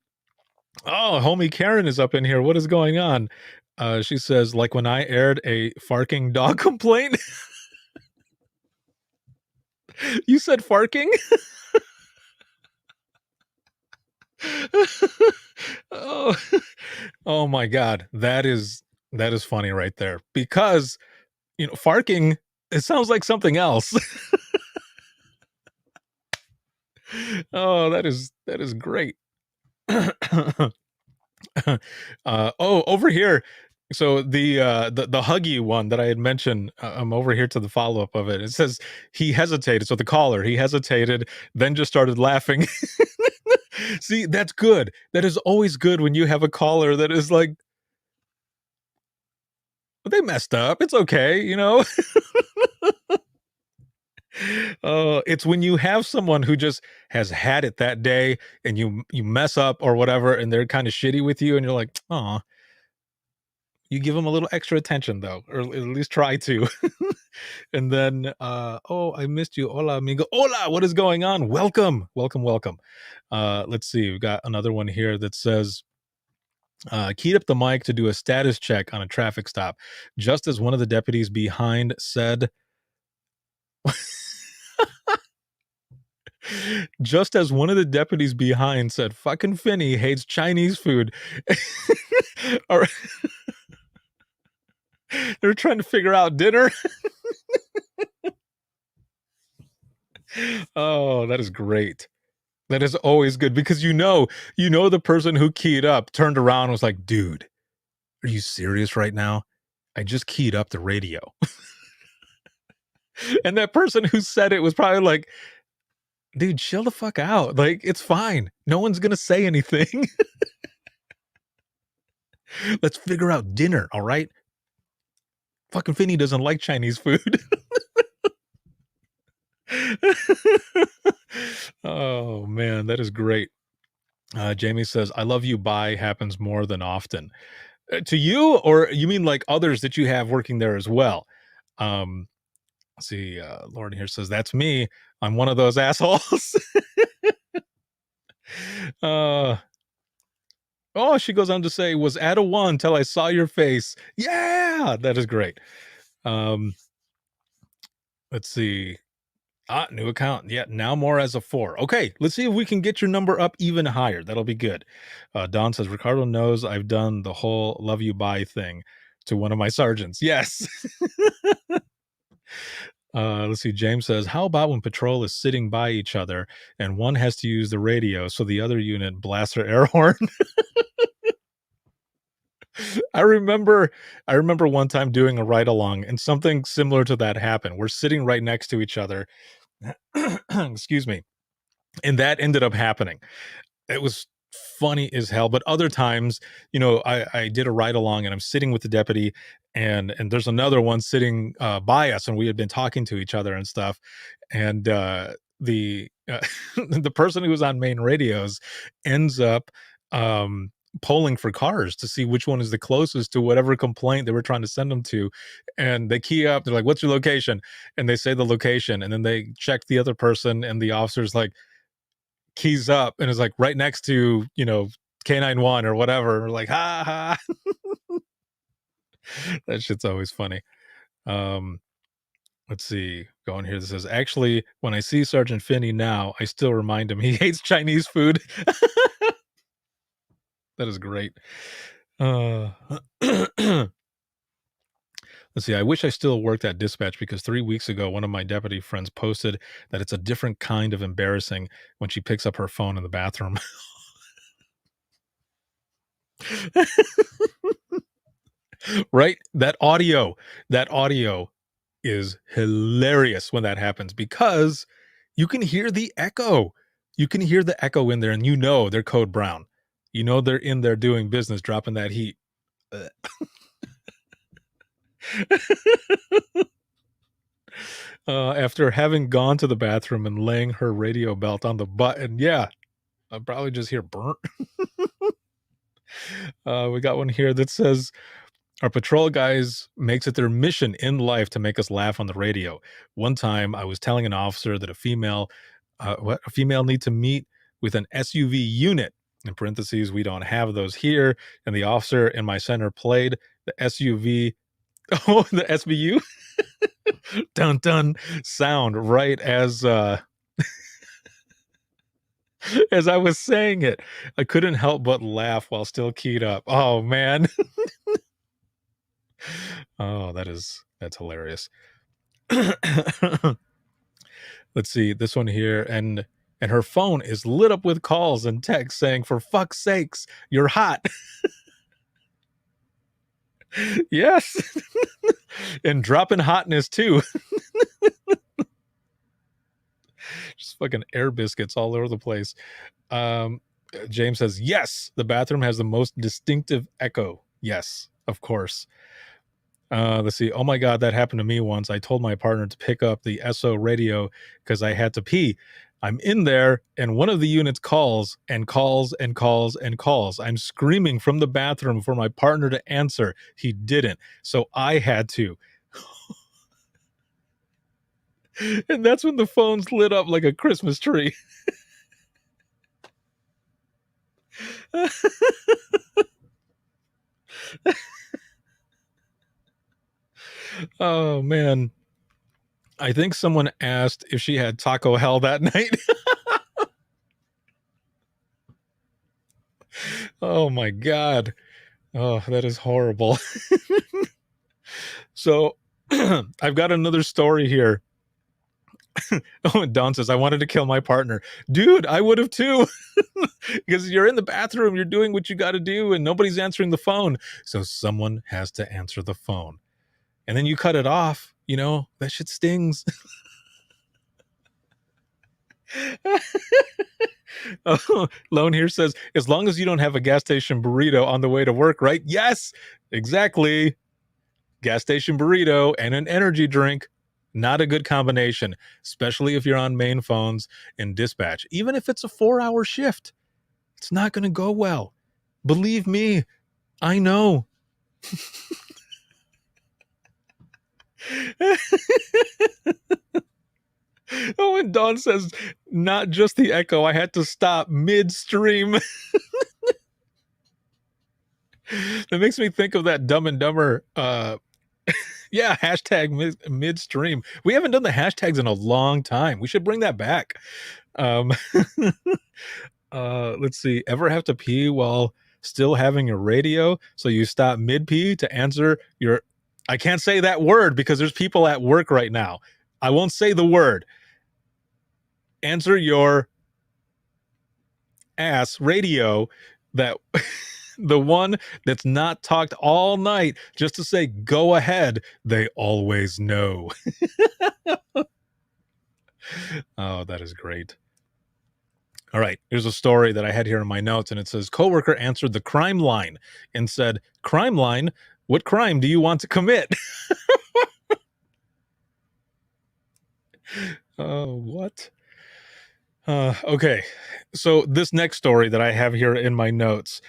Oh, homie Karen is up in here. What is going on? She says, like when I aired a farking dog complaint. You said farking? Oh, oh my God. That is funny right there, because farking, it sounds like something else. Oh, that is great. Oh, over here. So the Huggy one that I had mentioned, I'm over here to the follow-up of it. It says he hesitated. So the caller, he hesitated, then just started laughing. See, that's good. That is always good when you have a caller that is like, they messed up. It's okay, it's when you have someone who just has had it that day, and you mess up or whatever, and they're kind of shitty with you, and you're like, oh, you give them a little extra attention though, or at least try to. And then, oh, I missed you. Hola, amigo. Hola, what is going on? Welcome. Let's see. We've got another one here that says, keyed up the mic to do a status check on a traffic stop, just as one of the deputies behind said, fucking Finney hates Chinese food. All right. They're trying to figure out dinner. Oh, that is great. That is always good, because the person who keyed up turned around and was like, dude, are you serious right now? I just keyed up the radio. And that person who said it was probably like, dude, chill the fuck out. Like, it's fine. No one's going to say anything. Let's figure out dinner, all right? Fucking Finney doesn't like Chinese food. Oh, man, that is great. Jamie says, I love you, bye happens more than often. To you, or you mean like others that you have working there as well? Let's see, Lauren here says, that's me. I'm one of those assholes. Oh, she goes on to say, was at a 1 till I saw your face. Yeah, that is great. Let's see. New account. Yeah, now more as a 4. Okay, let's see if we can get your number up even higher. That'll be good. Don says, Ricardo knows I've done the whole love you bye thing to one of my sergeants. Yes. Let's see. James says, how about when patrol is sitting by each other and one has to use the radio so the other unit blasts their air horn? I remember one time doing a ride along, and something similar to that happened. We're sitting right next to each other. Excuse me. And that ended up happening. It was funny as hell. But other times, I did a ride along and I'm sitting with the deputy, and there's another one sitting by us, and we had been talking to each other and stuff. And the the person who was on main radios ends up polling for cars to see which one is the closest to whatever complaint they were trying to send them to. And they key up, they're like, what's your location? And they say the location, and then they check the other person, and the officer's like, keys up, and is like right next to, K91 or whatever. We're like, ha ha. That shit's always funny. Let's see. Going here, this says, actually, when I see Sergeant Finney now, I still remind him he hates Chinese food. That is great. Let's see. I wish I still worked at dispatch, because 3 weeks ago, one of my deputy friends posted that it's a different kind of embarrassing when she picks up her phone in the bathroom. Right? That audio is hilarious when that happens, because you can hear the echo. You can hear the echo in there, and they're code brown. They're in there doing business, dropping that heat. After having gone to the bathroom and laying her radio belt on the button, yeah, I'll probably just hear burnt. We got one here that says, our patrol guys makes it their mission in life to make us laugh on the radio. One time I was telling an officer that a female need to meet with an SUV unit. In parentheses, we don't have those here. And the officer in my center played the SUV, the SVU dun dun sound right as as I was saying it. I couldn't help but laugh while still keyed up. Oh man. Oh, that's hilarious. Let's see this one here, and her phone is lit up with calls and texts saying, for fuck's sakes, you're hot. Yes. And dropping hotness too. Just fucking air biscuits all over the place. James says, yes, the bathroom has the most distinctive echo. Yes, of course. Let's see. Oh my God, that happened to me once. I told my partner to pick up the SO radio because I had to pee. I'm in there, and one of the units calls and calls and calls and calls. I'm screaming from the bathroom for my partner to answer. He didn't, so I had to. And that's when the phone's lit up like a Christmas tree. Oh man, I think someone asked if she had Taco Hell that night. Oh my God. Oh, that is horrible. So I've got another story here. Oh, and Don says, I wanted to kill my partner. Dude, I would have too. Because you're in the bathroom, you're doing what you got to do, and nobody's answering the phone. So someone has to answer the phone. And then you cut it off. That shit stings. Oh, Lone here says, as long as you don't have a gas station burrito on the way to work, right? Yes, exactly. Gas station burrito and an energy drink. Not a good combination, especially if you're on main phones in dispatch. Even if it's a 4-hour shift, it's not going to go well. Believe me, I know. Oh, and Dawn says, not just the echo. I had to stop midstream. That makes me think of that Dumb and Dumber. Yeah, hashtag midstream. We haven't done the hashtags in a long time. We should bring that back. Let's see. Ever have to pee while still having a radio? So you stop mid-pee to answer your... I can't say that word because there's people at work right now. I won't say the word. Answer your ass radio, that the one that's not talked all night just to say, go ahead. They always know. Oh, that is great. All right, here's a story that I had here in my notes, and it says, coworker answered the crime line and said, crime line? What crime do you want to commit? Oh, what? Okay. So this next story that I have here in my notes,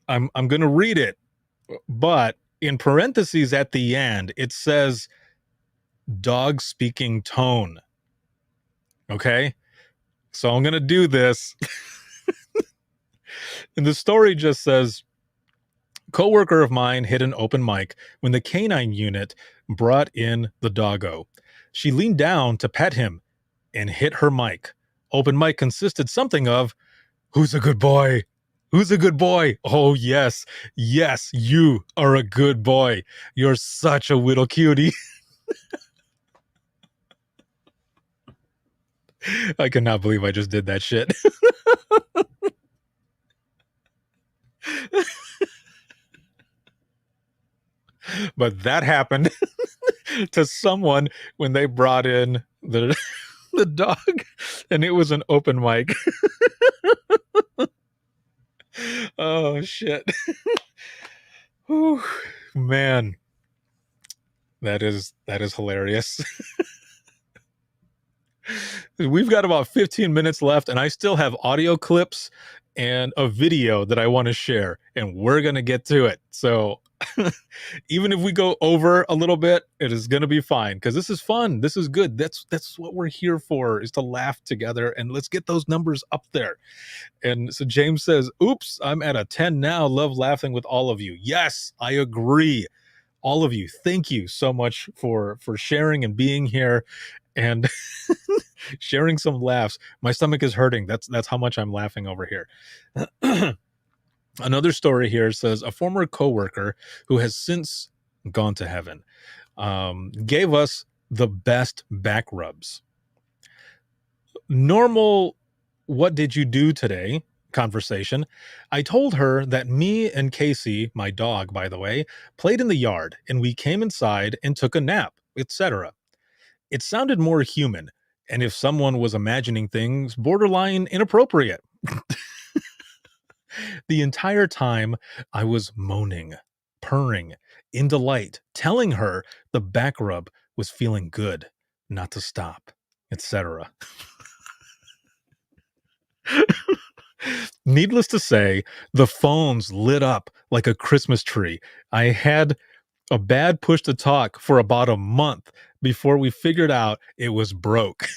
I'm going to read it, but in parentheses at the end, it says dog speaking tone. Okay? So I'm going to do this. And the story just says, coworker of mine hit an open mic when the canine unit brought in the doggo. She leaned down to pet him and hit her mic. Open mic consisted something of, "Who's a good boy? Who's a good boy? Oh, yes. Yes, you are a good boy. You're such a little cutie." I cannot believe I just did that shit. But that happened to someone when they brought in the dog, and it was an open mic. Oh, shit. Whew, man. That is hilarious. We've got about 15 minutes left, and I still have audio clips and a video that I want to share, and we're going to get to it. So even if we go over a little bit, it is going to be fine because this is fun. This is good. That's what we're here for, is to laugh together, and let's get those numbers up there. And so James says, "Oops, I'm at a 10 now. Love laughing with all of you." Yes, I agree. All of you, thank you so much for sharing and being here and sharing some laughs. My stomach is hurting. That's how much I'm laughing over here. Another story here says, a former coworker who has since gone to heaven gave us the best back rubs. Normal, "What did you do today?" conversation. I told her that me and Casey, my dog, by the way, played in the yard and we came inside and took a nap, etc. It sounded more human, and if someone was imagining things, borderline inappropriate. The entire time I was moaning, purring, in delight, telling her the back rub was feeling good, not to stop, etc. Needless to say, the phones lit up like a Christmas tree. I had a bad push to talk for about a month before we figured out it was broke.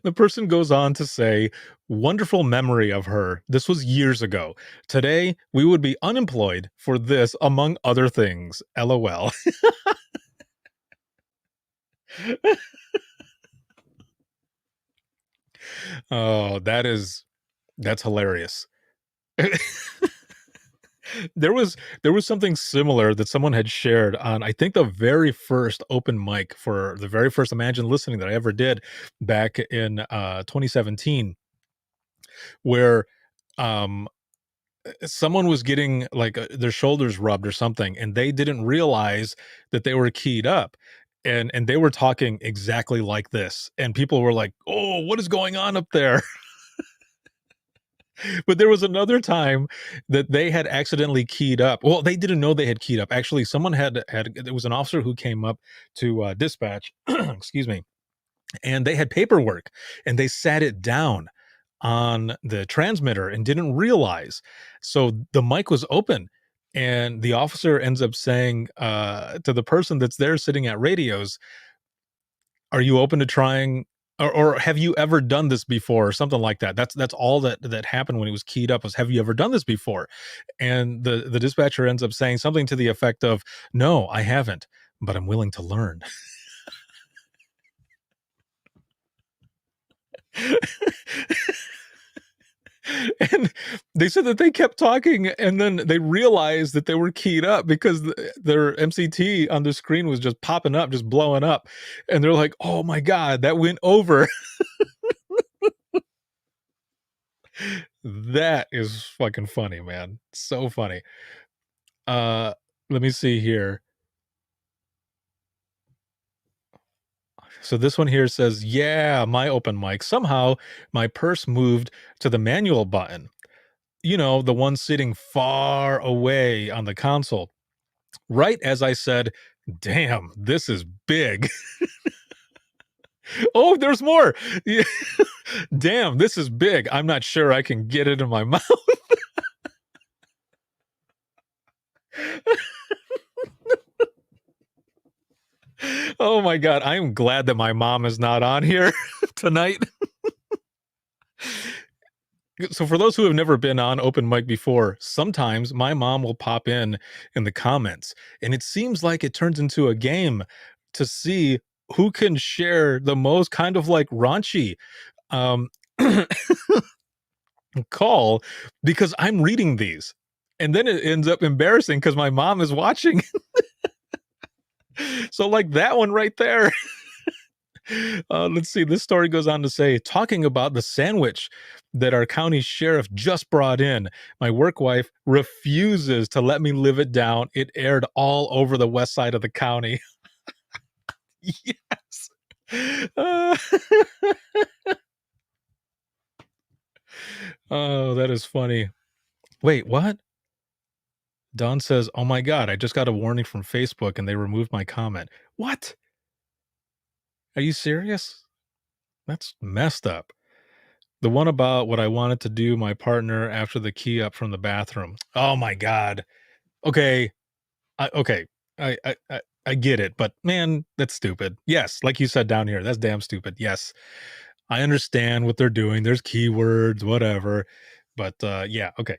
The person goes on to say, wonderful memory of her. This was years ago. Today, we would be unemployed for this, among other things. LOL. Oh, that's hilarious. There was something similar that someone had shared on, I think, the very first open mic for the very first Imagine Listening that I ever did back in 2017, where um someone was getting like their shoulders rubbed or something, and they didn't realize that they were keyed up, and they were talking exactly like this, and people were like, "Oh, what is going on up there?" But there was another time that they had accidentally keyed up. Well, they didn't know they had keyed up. Actually, someone had there was an officer who came up to dispatch, excuse me, and they had paperwork, and they sat it down on the transmitter and didn't realize. So the mic was open, and the officer ends up saying to the person that's there sitting at radios, "Are you open to trying, or have you ever done this before?" or something like that. That's all that happened when it was keyed up, was, "Have you ever done this before?" And the dispatcher ends up saying something to the effect of, "No, I haven't, but I'm willing to learn." And they said that they kept talking, and then they realized that they were keyed up because their MCT on the screen was just popping up, just blowing up. And they're like, "Oh my God, that went over." That is fucking funny, man. So funny. Uh, Let me see here. So this one here says, "Yeah, my open mic. Somehow my purse moved to the manual button. You know, the one sitting far away on the console. Right as I said, Damn, this is big. Oh, there's more. Yeah. Damn, this is big. I'm not sure I can get it in my mouth. Oh my God. I am glad that my mom is not on here tonight. So for those who have never been on open mic before, sometimes my mom will pop in the comments, and it seems like it turns into a game to see who can share the most kind of like raunchy um call, because I'm reading these. And then it ends up embarrassing because my mom is watching. So like that one right there. Let's see. This story goes on to say, talking about the sandwich that our county sheriff just brought in. My work wife refuses to let me live it down. It aired all over the west side of the county. Yes. Uh, oh, that is funny. Wait, what? Don says, oh my God, I just got a warning from Facebook and they removed my comment. What? Are you serious? That's messed up. The one about what I wanted to do my partner after the key up from the bathroom. Oh my God. Okay. Okay. I get it, but man, that's stupid. Yes, like you said down here, that's damn stupid. Yes, I understand what they're doing. There's keywords, whatever. But yeah, okay.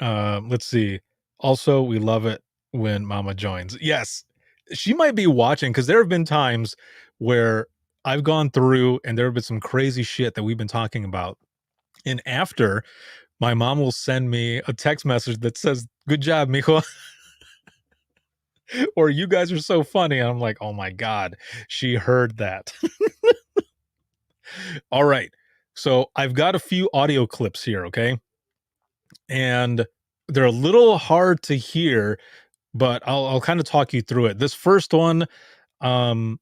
Let's see. Also, we love it when Mama joins. Yes, she might be watching because there have been times where I've gone through and there have been some crazy shit that we've been talking about. And after, my mom will send me a text message that says, "Good job, mijo," or "You guys are so funny." And I'm like, oh my God, she heard that. All right. So I've got a few audio clips here, okay? And they're a little hard to hear, but I'll kind of talk you through it. This first one, um,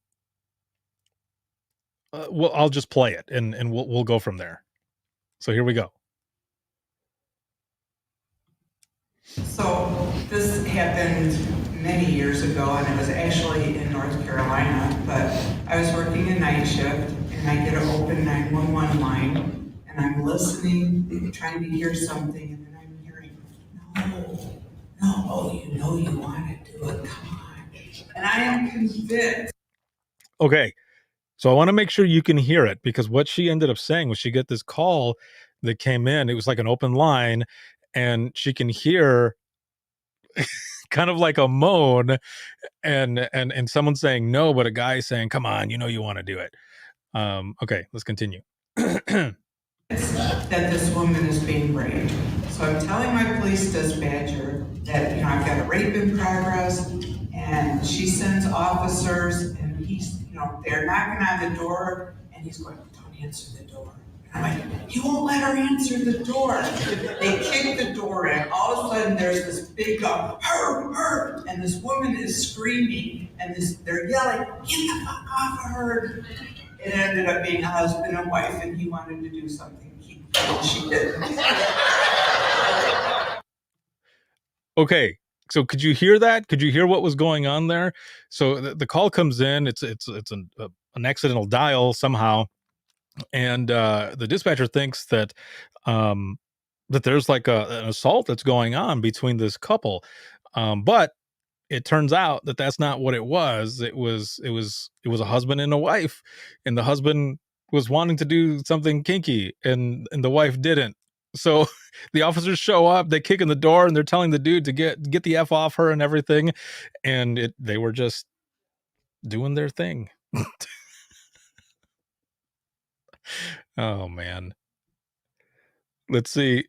well, I'll just play it and we'll go from there. So here we go.
So this happened many years ago, and it was actually in North Carolina, but I was working a night shift, and I get an open 911 line, and I'm listening, trying to hear something, and then I'm hearing, no, oh, you know you want to do it, come on. And I am convinced.
Okay. So I want to make sure you can hear it, because what she ended up saying was she got this call that came in. It was like an open line, and she can hear kind of like a moan and someone saying no, but a guy saying, come on, you know you want to do it. Okay, let's continue.
That this woman is being raped. So I'm telling my police dispatcher that, I've got a rape in progress, and she sends officers, and he's, they're knocking on the door, and he's going, don't answer the door. And I'm like, you won't let her answer the door. They kick the door in. All of a sudden, there's this big her, and this woman is screaming, and they're yelling, get the fuck off of her. It ended up being a husband and wife, and he wanted to do something. She didn't.
Okay, so could you hear that? Could you hear what was going on there? So the call comes in. It's an accidental dial somehow, and the dispatcher thinks that that there's like an assault that's going on between this couple, but it turns out that that's not what it was. It was a husband and a wife, and the husband was wanting to do something kinky, and the wife didn't. So the officers show up, they kick in the door, and they're telling the dude to get the F off her and everything, and they were just doing their thing. Oh man. Let's see.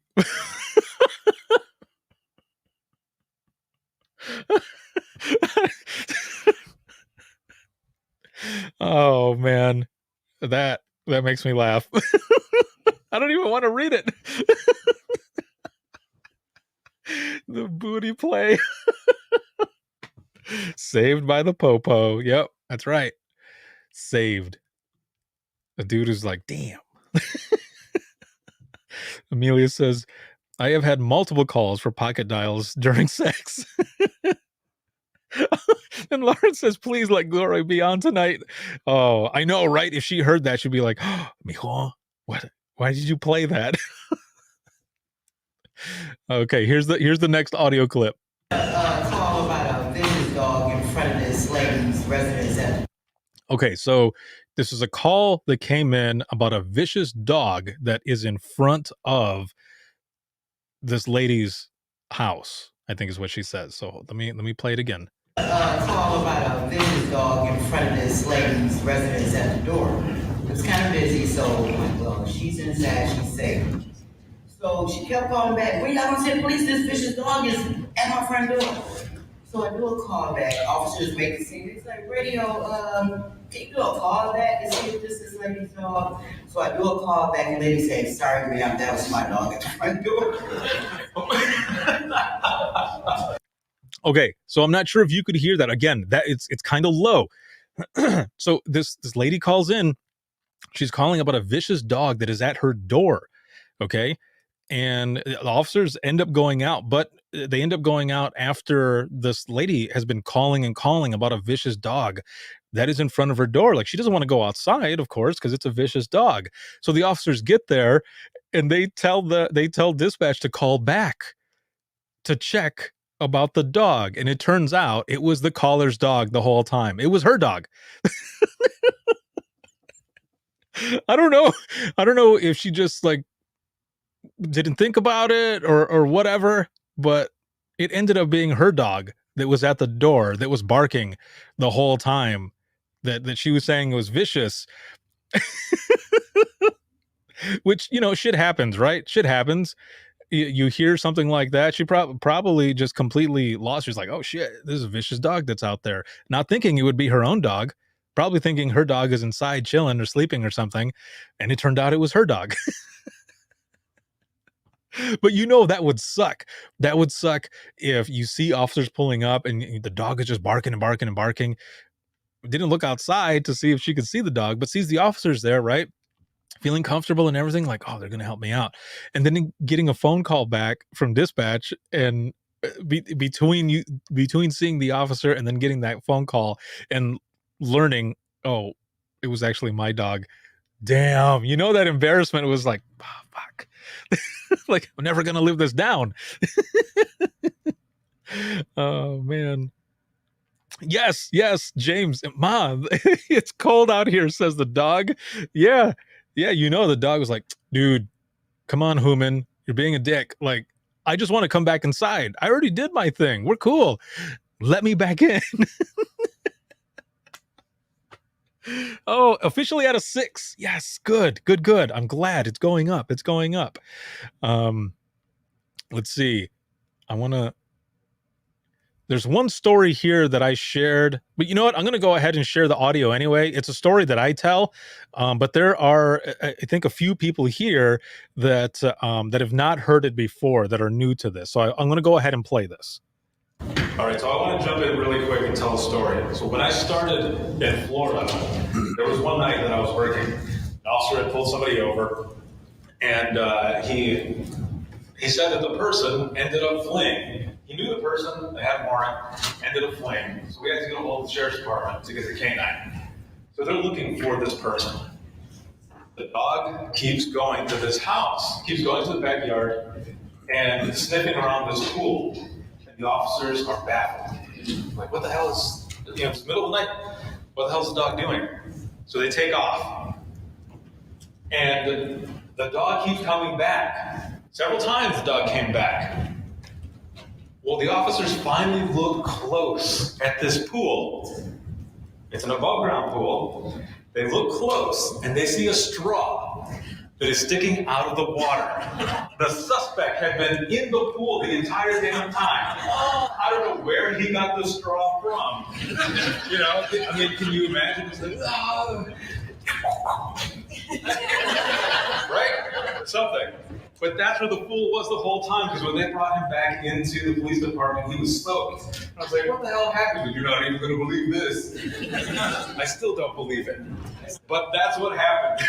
Oh man. That makes me laugh. I don't even want to read it. The booty play. Saved by the popo. Yep, that's right. Saved. The dude is like, damn. Amelia says, I have had multiple calls for pocket dials during sex. And Lauren says, please let Glory be on tonight. Oh, I know, right? If she heard that, she'd be like, oh, mijo, what? Why did you play that? Okay, here's the next audio clip.
Call about a vicious dog in front of this lady's residence.
Okay, so this is a call that came in about a vicious dog that is in front of this lady's house, I think is what she says. So let me play it again.
Call about a vicious dog in front of this lady's residence at the door. It was kind of busy, so well, she's inside, she's safe. So she kept calling back, "Wait, I don't say police, this vicious dog is at my front door." So I do a call back. Officers make the scene. It's like, radio, can you do a call back and see if this is lady's dog? So I do a call back and lady says, "Sorry, ma'am, that was my dog at the front door."
Okay, so I'm not sure if you could hear that. Again, that it's kind of low. So this lady calls in. She's calling about a vicious dog that is at her door. Okay. And the officers end up going out, but they end up going out after this lady has been calling and calling about a vicious dog that is in front of her door. Like, she doesn't want to go outside, of course, because it's a vicious dog. So the officers get there and they tell dispatch to call back to check about the dog. And it turns out it was the caller's dog the whole time. It was her dog. I don't know if she just like didn't think about it or whatever, but it ended up being her dog that was at the door that was barking the whole time that she was saying was vicious. Which, you know, shit happens, right? Shit happens. You hear something like that, she probably just completely lost. She's like, oh shit, this is a vicious dog that's out there. Not thinking it would be her own dog, probably thinking her dog is inside chilling or sleeping or something. And it turned out it was her dog. But you know, that would suck. That would suck if you see officers pulling up and the dog is just barking and barking and barking. Didn't look outside to see if she could see the dog, but sees the officers there, right? Feeling comfortable and everything, like, oh, they're going to help me out. And then getting a phone call back from dispatch, and between seeing the officer and then getting that phone call and learning, oh, it was actually my dog. Damn, you know, that embarrassment was like, oh, fuck. Like, I'm never going to live this down. Oh, man. Yes, James. Mom, it's cold out here, says the dog. Yeah, you know, the dog was like, dude, come on, human. You're being a dick. Like, I just want to come back inside. I already did my thing. We're cool. Let me back in. Oh, officially at a 6. Yes, good. I'm glad it's going up. Let's see. There's one story here that I shared, but you know what? I'm going to go ahead and share the audio anyway. It's a story that I tell, but there are, I think, a few people here that have not heard it before, that are new to this. So I'm going to go ahead and play this.
All right, so I want to jump in really quick and tell a story. So when I started in Florida, there was one night that I was working. An officer had pulled somebody over, and he said that the person ended up fleeing. He knew the person, they had a warrant, ended up fleeing. So we had to go to the local sheriff's department to get the canine. So they're looking for this person. The dog keeps going to this house, keeps going to the backyard, and sniffing around this pool. The officers are baffled. Like, what the hell is, it's the middle of the night. What the hell is the dog doing? So they take off. And the dog keeps coming back. Several times the dog came back. Well, the officers finally look close at this pool. It's an above ground pool. They look close and they see a straw that is sticking out of the water. The suspect had been in the pool the entire damn time. I don't know where he got the straw from. I mean, can you imagine? It's like, right? Something. But that's where the pool was the whole time, because when they brought him back into the police department, he was soaked. And I was like, what the hell happened? You're not even going to believe this. I still don't believe it. But that's what happened.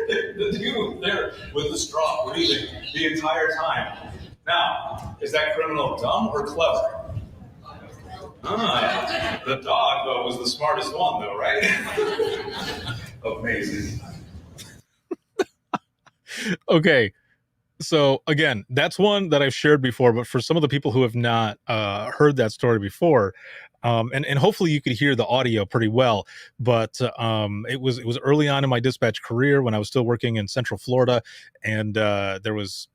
The dude was there with the straw breathing the entire time. Now, is that criminal dumb or clever? The dog, though, was the smartest one, though, right? Amazing.
Okay. So again, that's one that I've shared before, but for some of the people who have not heard that story before, and hopefully you could hear the audio pretty well, but it was early on in my dispatch career when I was still working in Central Florida, and there was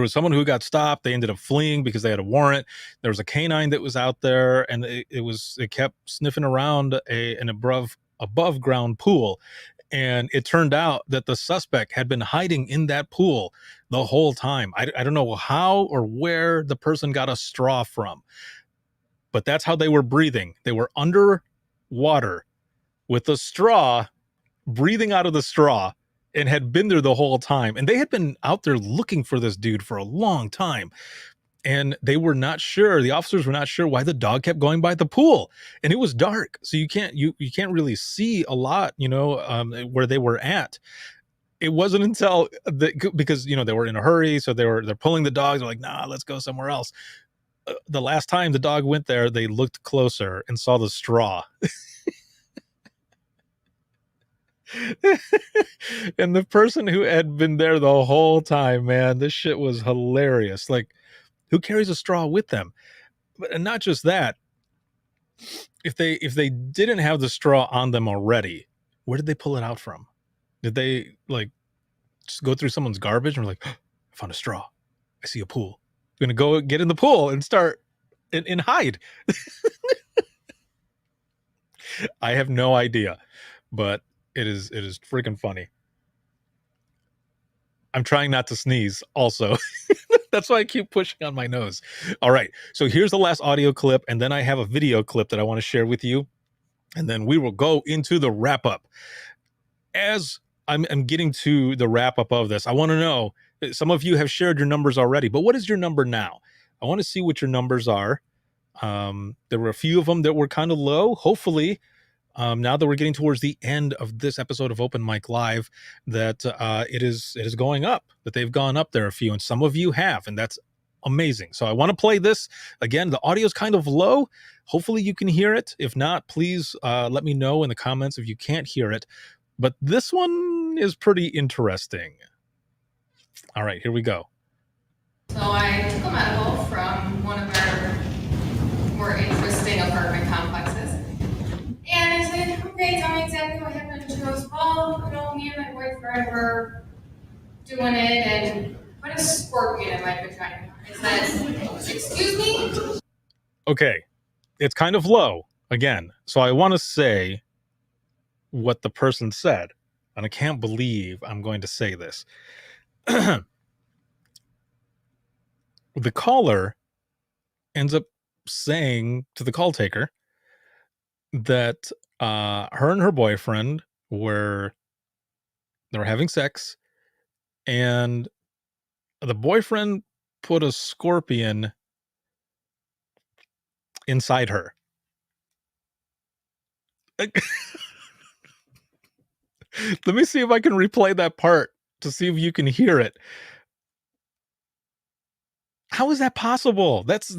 someone who got stopped. They ended up fleeing because they had a warrant. There was a canine that was out there, and it kept sniffing around an above ground pool. And it turned out that the suspect had been hiding in that pool the whole time. I don't know how or where the person got a straw from, but that's how they were breathing. They were underwater with the straw, breathing out of the straw, and had been there the whole time. And they had been out there looking for this dude for a long time. And they were not sure, the officers were not sure why the dog kept going by the pool. And it was dark, so you can't really see a lot, where they were at. It wasn't until because they were in a hurry, so they're pulling the dogs. They're like, nah, let's go somewhere else. The last time the dog went there, they looked closer and saw the straw. And the person who had been there the whole time, man, this shit was hilarious. Like, who carries a straw with them? But not just that. If they didn't have the straw on them already, where did they pull it out from? Did they just go through someone's garbage and were like, oh, I found a straw. I see a pool. I'm gonna go get in the pool and start and hide. I have no idea, but it is freaking funny. I'm trying not to sneeze also. That's why I keep pushing on my nose. All right. So here's the last audio clip, and then I have a video clip that I want to share with you. And then we will go into the wrap up. As I'm getting to the wrap up of this, I want to know, some of you have shared your numbers already, but what is your number now? I want to see what your numbers are. There were a few of them that were kind of low. Hopefully, now that we're getting towards the end of this episode of Open Mic Live, that it is going up, that they've gone up there a few, and some of you have, and that's amazing. So I want to play this again. The audio is kind of low. Hopefully you can hear it. If not, please let me know in the comments if you can't hear it. But this one is pretty interesting. All right, here we go.
So I took a medical from one of our more interesting apartment complexes. And I said, okay, tell me exactly what happened. She goes, well, me and my boyfriend were doing it and put a scorpion in my vagina. I said, excuse me?
Okay, it's kind of low again. So I want to say what the person said, and I can't believe I'm going to say this. The caller ends up saying to the call taker that her and her boyfriend were having sex, and the boyfriend put a scorpion inside her. Let me see if I can replay that part to see if you can hear it. How is that possible? That's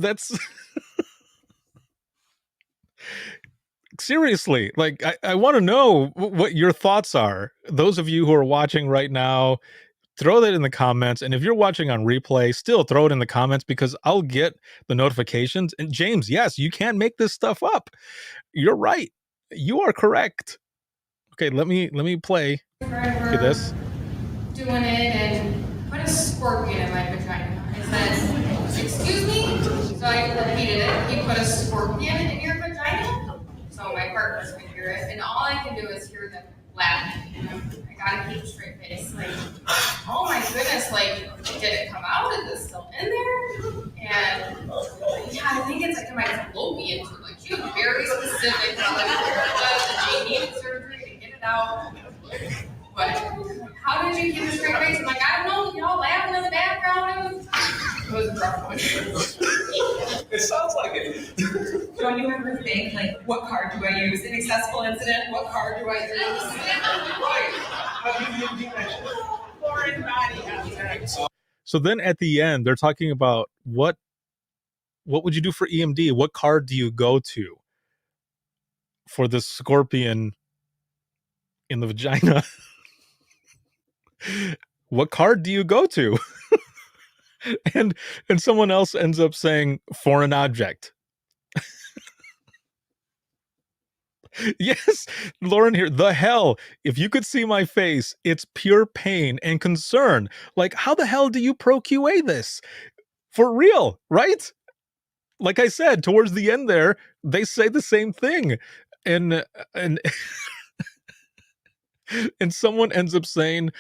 seriously, like, I want to know what your thoughts are. Those of you who are watching right now, throw that in the comments. And if you're watching on replay, still throw it in the comments, because I'll get the notifications. And James, yes, you can't make this stuff up. You're right. You are correct. Okay, let me play. Look at this.
Doing it and put a scorpion in my vagina. I said, excuse me? So I repeated it. You put a scorpion in your vagina? So my partners can hear it, and all I can do is hear them laughing. I gotta keep a straight face. Like, oh my goodness, like, did it come out? Is it still in there? And yeah, I think it's like my fallopian tube. Like, she was very specific about like where it was, and she needed surgery to get it out. But how did you keep a straight face? I'm like, I don't know, y'all laughing in the background. It was a rough one.
It sounds like it.
Don't you ever think, like, what card do I use? In accessible incident, what card do I use?
Right. How do you mention
Foreign body object.
So then at the end, they're talking about what what would you do for EMD? What card do you go to for the scorpion in the vagina? What card do you go to? and someone else ends up saying foreign object. Yes, Lauren here. The hell, if you could see my face, it's pure pain and concern. Like, how the hell do you pro QA this? For real, right? Like I said, towards the end there, they say the same thing. And and someone ends up saying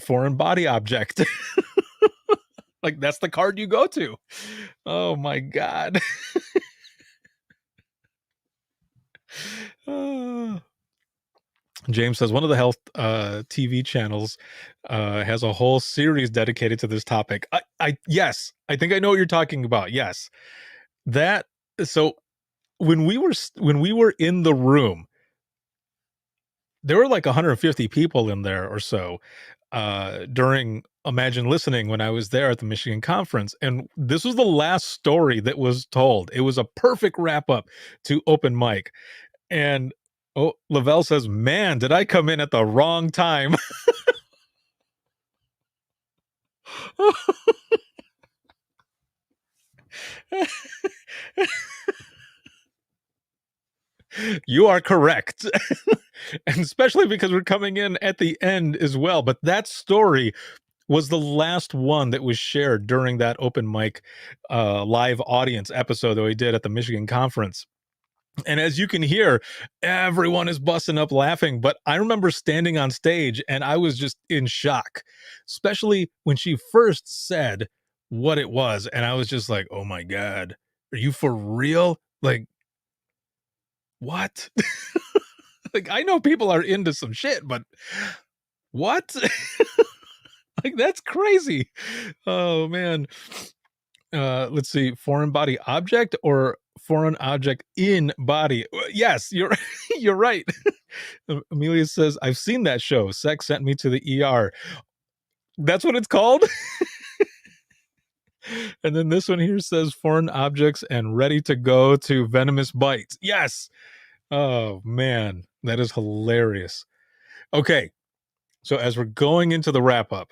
foreign body object. Like, that's the card you go to. Oh my God. James says one of the health TV channels has a whole series dedicated to this topic. Yes, I think I know what you're talking about. Yes, that. So when we were in the room, there were like 150 people in there or so during Imagine Listening when I was there at the Michigan conference, and this was the last story that was told. It was a perfect wrap up to open mic. And Lavelle says, man, did I come in at the wrong time? You are correct. And especially because we're coming in at the end as well. But that story was the last one that was shared during that open mic live audience episode that we did at the Michigan conference. And as you can hear, everyone is busting up laughing. But I remember standing on stage and I was just in shock, especially when she first said what it was. And I was just like, oh my God, are you for real? Like, what? Like, I know people are into some shit, but what? Like, that's crazy. Oh man. Let's see, foreign body object or foreign object in body. Yes, you're right. Amelia says, I've seen that show. Sex sent me to the ER. That's what it's called. And then this one here says foreign objects and ready to go to venomous bites. Yes. Oh man, that is hilarious. Okay. So as we're going into the wrap up,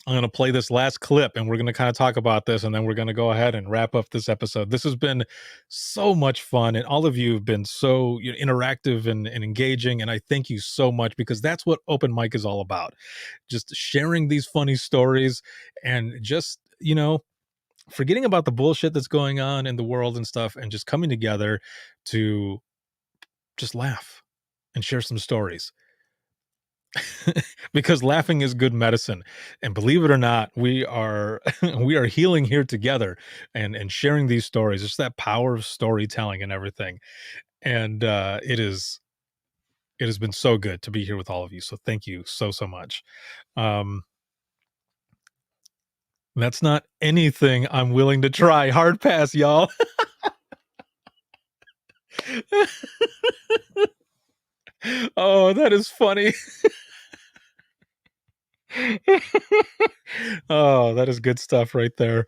I'm going to play this last clip and we're going to kind of talk about this and then we're going to go ahead and wrap up this episode. This has been so much fun and all of you have been so interactive and engaging, and I thank you so much because that's what open mic is all about. Just sharing these funny stories and just, forgetting about the bullshit that's going on in the world and stuff and just coming together to just laugh and share some stories. Because laughing is good medicine, and believe it or not, we are healing here together and sharing these stories. It's that power of storytelling and everything, and it has been so good to be here with all of you. So thank you so much. That's not anything I'm willing to try. Hard pass, y'all. Oh, that is funny. Oh, that is good stuff right there.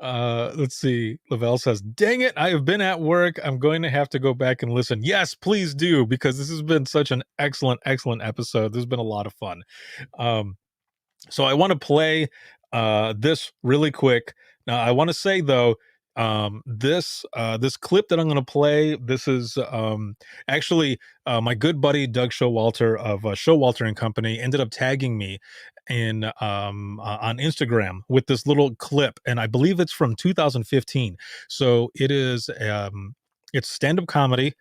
Let's see. Lavelle says, dang it, I have been at work. I'm going to have to go back and listen. Yes, please do, because this has been such an excellent episode. This has been a lot of fun. So I want to play this really quick. Now, I want to say, though, this clip that I'm going to play, this is actually my good buddy Doug Showalter of Showalter and Company ended up tagging me in on Instagram with this little clip, and I believe it's from 2015. So it is it's stand-up comedy,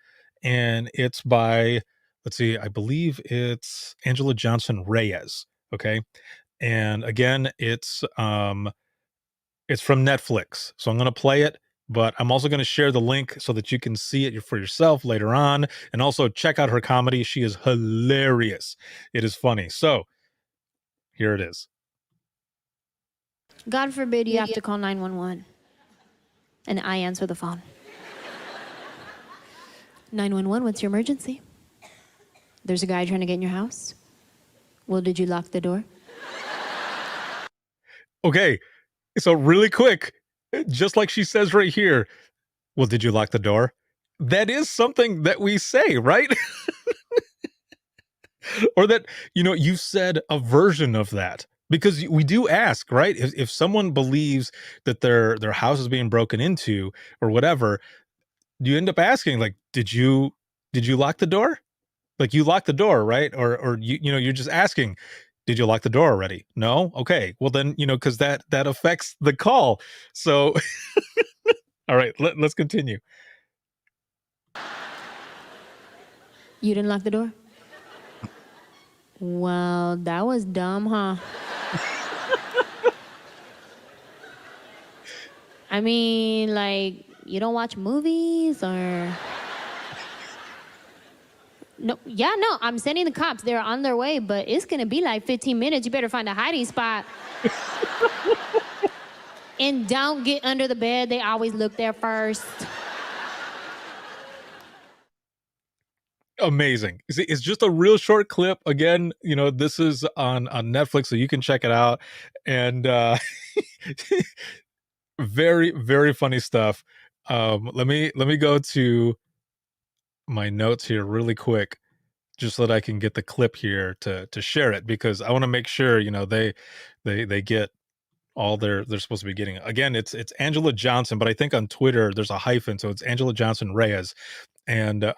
and it's by, let's see, I believe it's Angela Johnson Reyes. Okay, and again, it's from Netflix. So I'm going to play it, but I'm also going to share the link so that you can see it for yourself later on. And also check out her comedy. She is hilarious. It is funny. So here it is.
God forbid you have to call 911 and I answer the phone. 911, what's your emergency? There's a guy trying to get in your house. Well, did you lock the door?
Okay. So really quick, Just like she says right here, well, did you lock the door? That is something that we say, right? Or that, you said a version of that. Because we do ask, right? If someone believes that their house is being broken into or whatever, you end up asking, like, did you lock the door? Like, you locked the door, right? Or you're just asking, did you lock the door already? No? Okay. Well then, because that affects the call. So all right, let's continue.
You didn't lock the door? Well, that was dumb, huh? I mean, like, you don't watch movies or... No, I'm sending the cops. They're on their way, but it's gonna be like 15 minutes. You better find a hiding spot. And don't get under the bed. They always look there first.
Amazing. See, it's just a real short clip. Again, this is on Netflix, so you can check it out. And very, very funny stuff. Let me go to my notes here really quick, just so that I can get the clip here to share it, because I want to make sure they get all they're supposed to be getting. Again, it's Angela Johnson, but I think on Twitter there's a hyphen, so it's Angela Johnson Reyes, and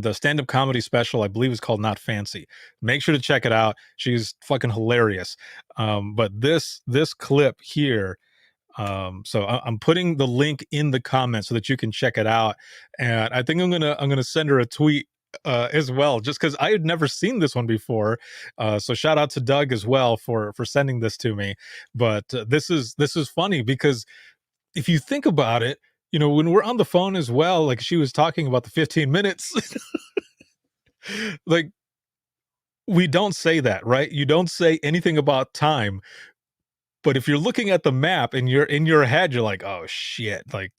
the stand-up comedy special, I believe, is called Not Fancy. Make sure to check it out. She's fucking hilarious. But this clip here, so I'm putting the link in the comments so that you can check it out. And I think I'm gonna send her a tweet as well, just because I had never seen this one before. So shout out to Doug as well for sending this to me. But this is funny, because if you think about it, when we're on the phone as well, like she was talking about the 15 minutes, like, we don't say that, right? You don't say anything about time. But if you're looking at the map and you're in your head, you're like, oh shit, like,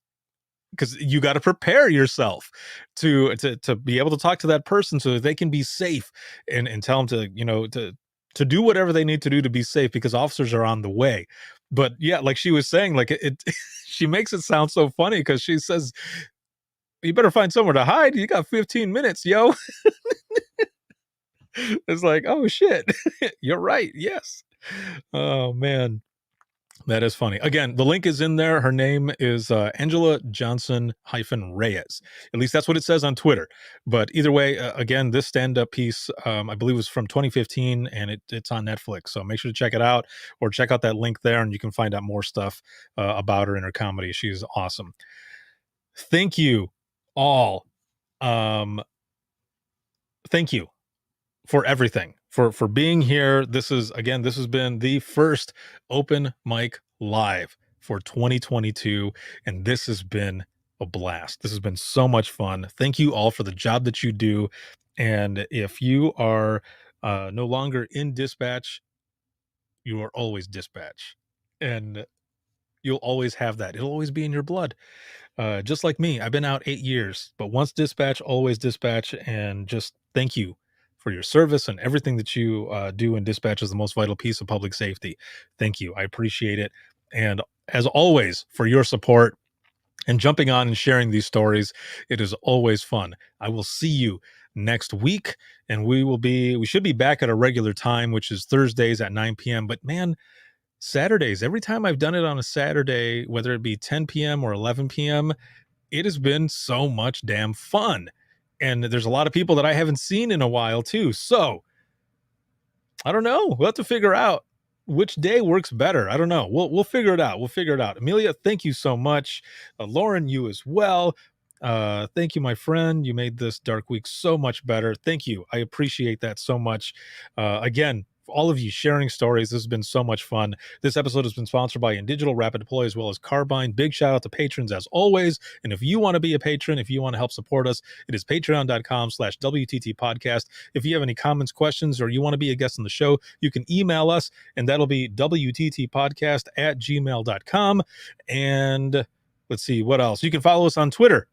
because you got to prepare yourself to be able to talk to that person so that they can be safe, and tell them to do whatever they need to do to be safe, because officers are on the way. But yeah, like she was saying, like it she makes it sound so funny, because she says, you better find somewhere to hide. You got 15 minutes, yo. It's like, oh shit, you're right. Yes. Oh man. That is funny. Again, the link is in there. Her name is Angela Johnson -Reyes. At least that's what it says on Twitter. But either way, again, this stand-up piece, I believe, was from 2015, and it's on Netflix. So make sure to check it out, or check out that link there, and you can find out more stuff about her and her comedy. She's awesome. Thank you all. Thank you for everything, for being here. This has been the first open mic live for 2022, and this has been a blast. This has been so much fun. Thank you all for the job that you do. And if you are no longer in dispatch, you are always dispatch, and you'll always have that. It'll always be in your blood. Just like me, I've been out 8 years, but once dispatch, always dispatch. And just thank you for your service, and everything that you do in dispatch is the most vital piece of public safety. Thank you. I appreciate it. And as always, for your support and jumping on and sharing these stories. It is always fun. I will see you next week, and we should be back at a regular time, which is Thursdays at 9 p.m. But man, Saturdays, every time I've done it on a Saturday, whether it be 10 p.m. or 11 p.m., it has been so much damn fun. And there's a lot of people that I haven't seen in a while too. So I don't know. We'll have to figure out which day works better. I don't know. We'll figure it out. We'll figure it out. Amelia, thank you so much. Lauren, you as well. Thank you, my friend. You made this dark week so much better. Thank you. I appreciate that so much. Again, all of you sharing stories. This has been so much fun. This episode has been sponsored by InDigital, Rapid Deploy, as well as Carbine. Big shout out to patrons as always. And if you want to be a patron, if you want to help support us, it is patreon.com/WTT podcast. If you have any comments, questions, or you want to be a guest on the show, you can email us, and that'll be WTTpodcast@gmail.com. And let's see what else. You can follow us on Twitter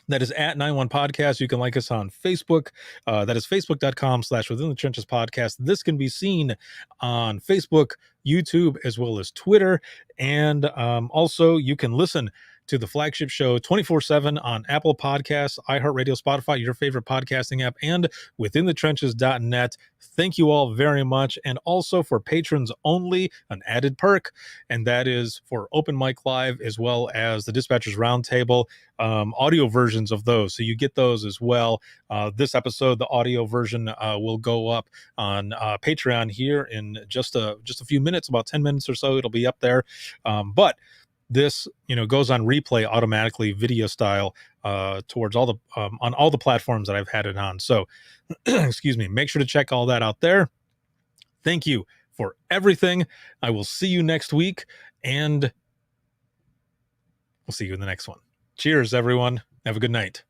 That is at 91 Podcast. You can like us on Facebook. That is facebook.com/Within the Trenches Podcast. This can be seen on Facebook, YouTube, as well as Twitter. And also, you can listen to the flagship show 24/7 on Apple Podcasts, iHeartRadio, Spotify, your favorite podcasting app, and withinthetrenches.net. Thank you all very much. And also for patrons only, an added perk, and that is for Open Mic Live as well as the Dispatchers Roundtable, audio versions of those. So you get those as well. This episode, the audio version, will go up on Patreon here in just a few minutes, about 10 minutes or so. It'll be up there. But this, goes on replay automatically, video style, towards all the on all the platforms that I've had it on. So, excuse me. Make sure to check all that out there. Thank you for everything. I will see you next week, and we'll see you in the next one. Cheers, everyone. Have a good night.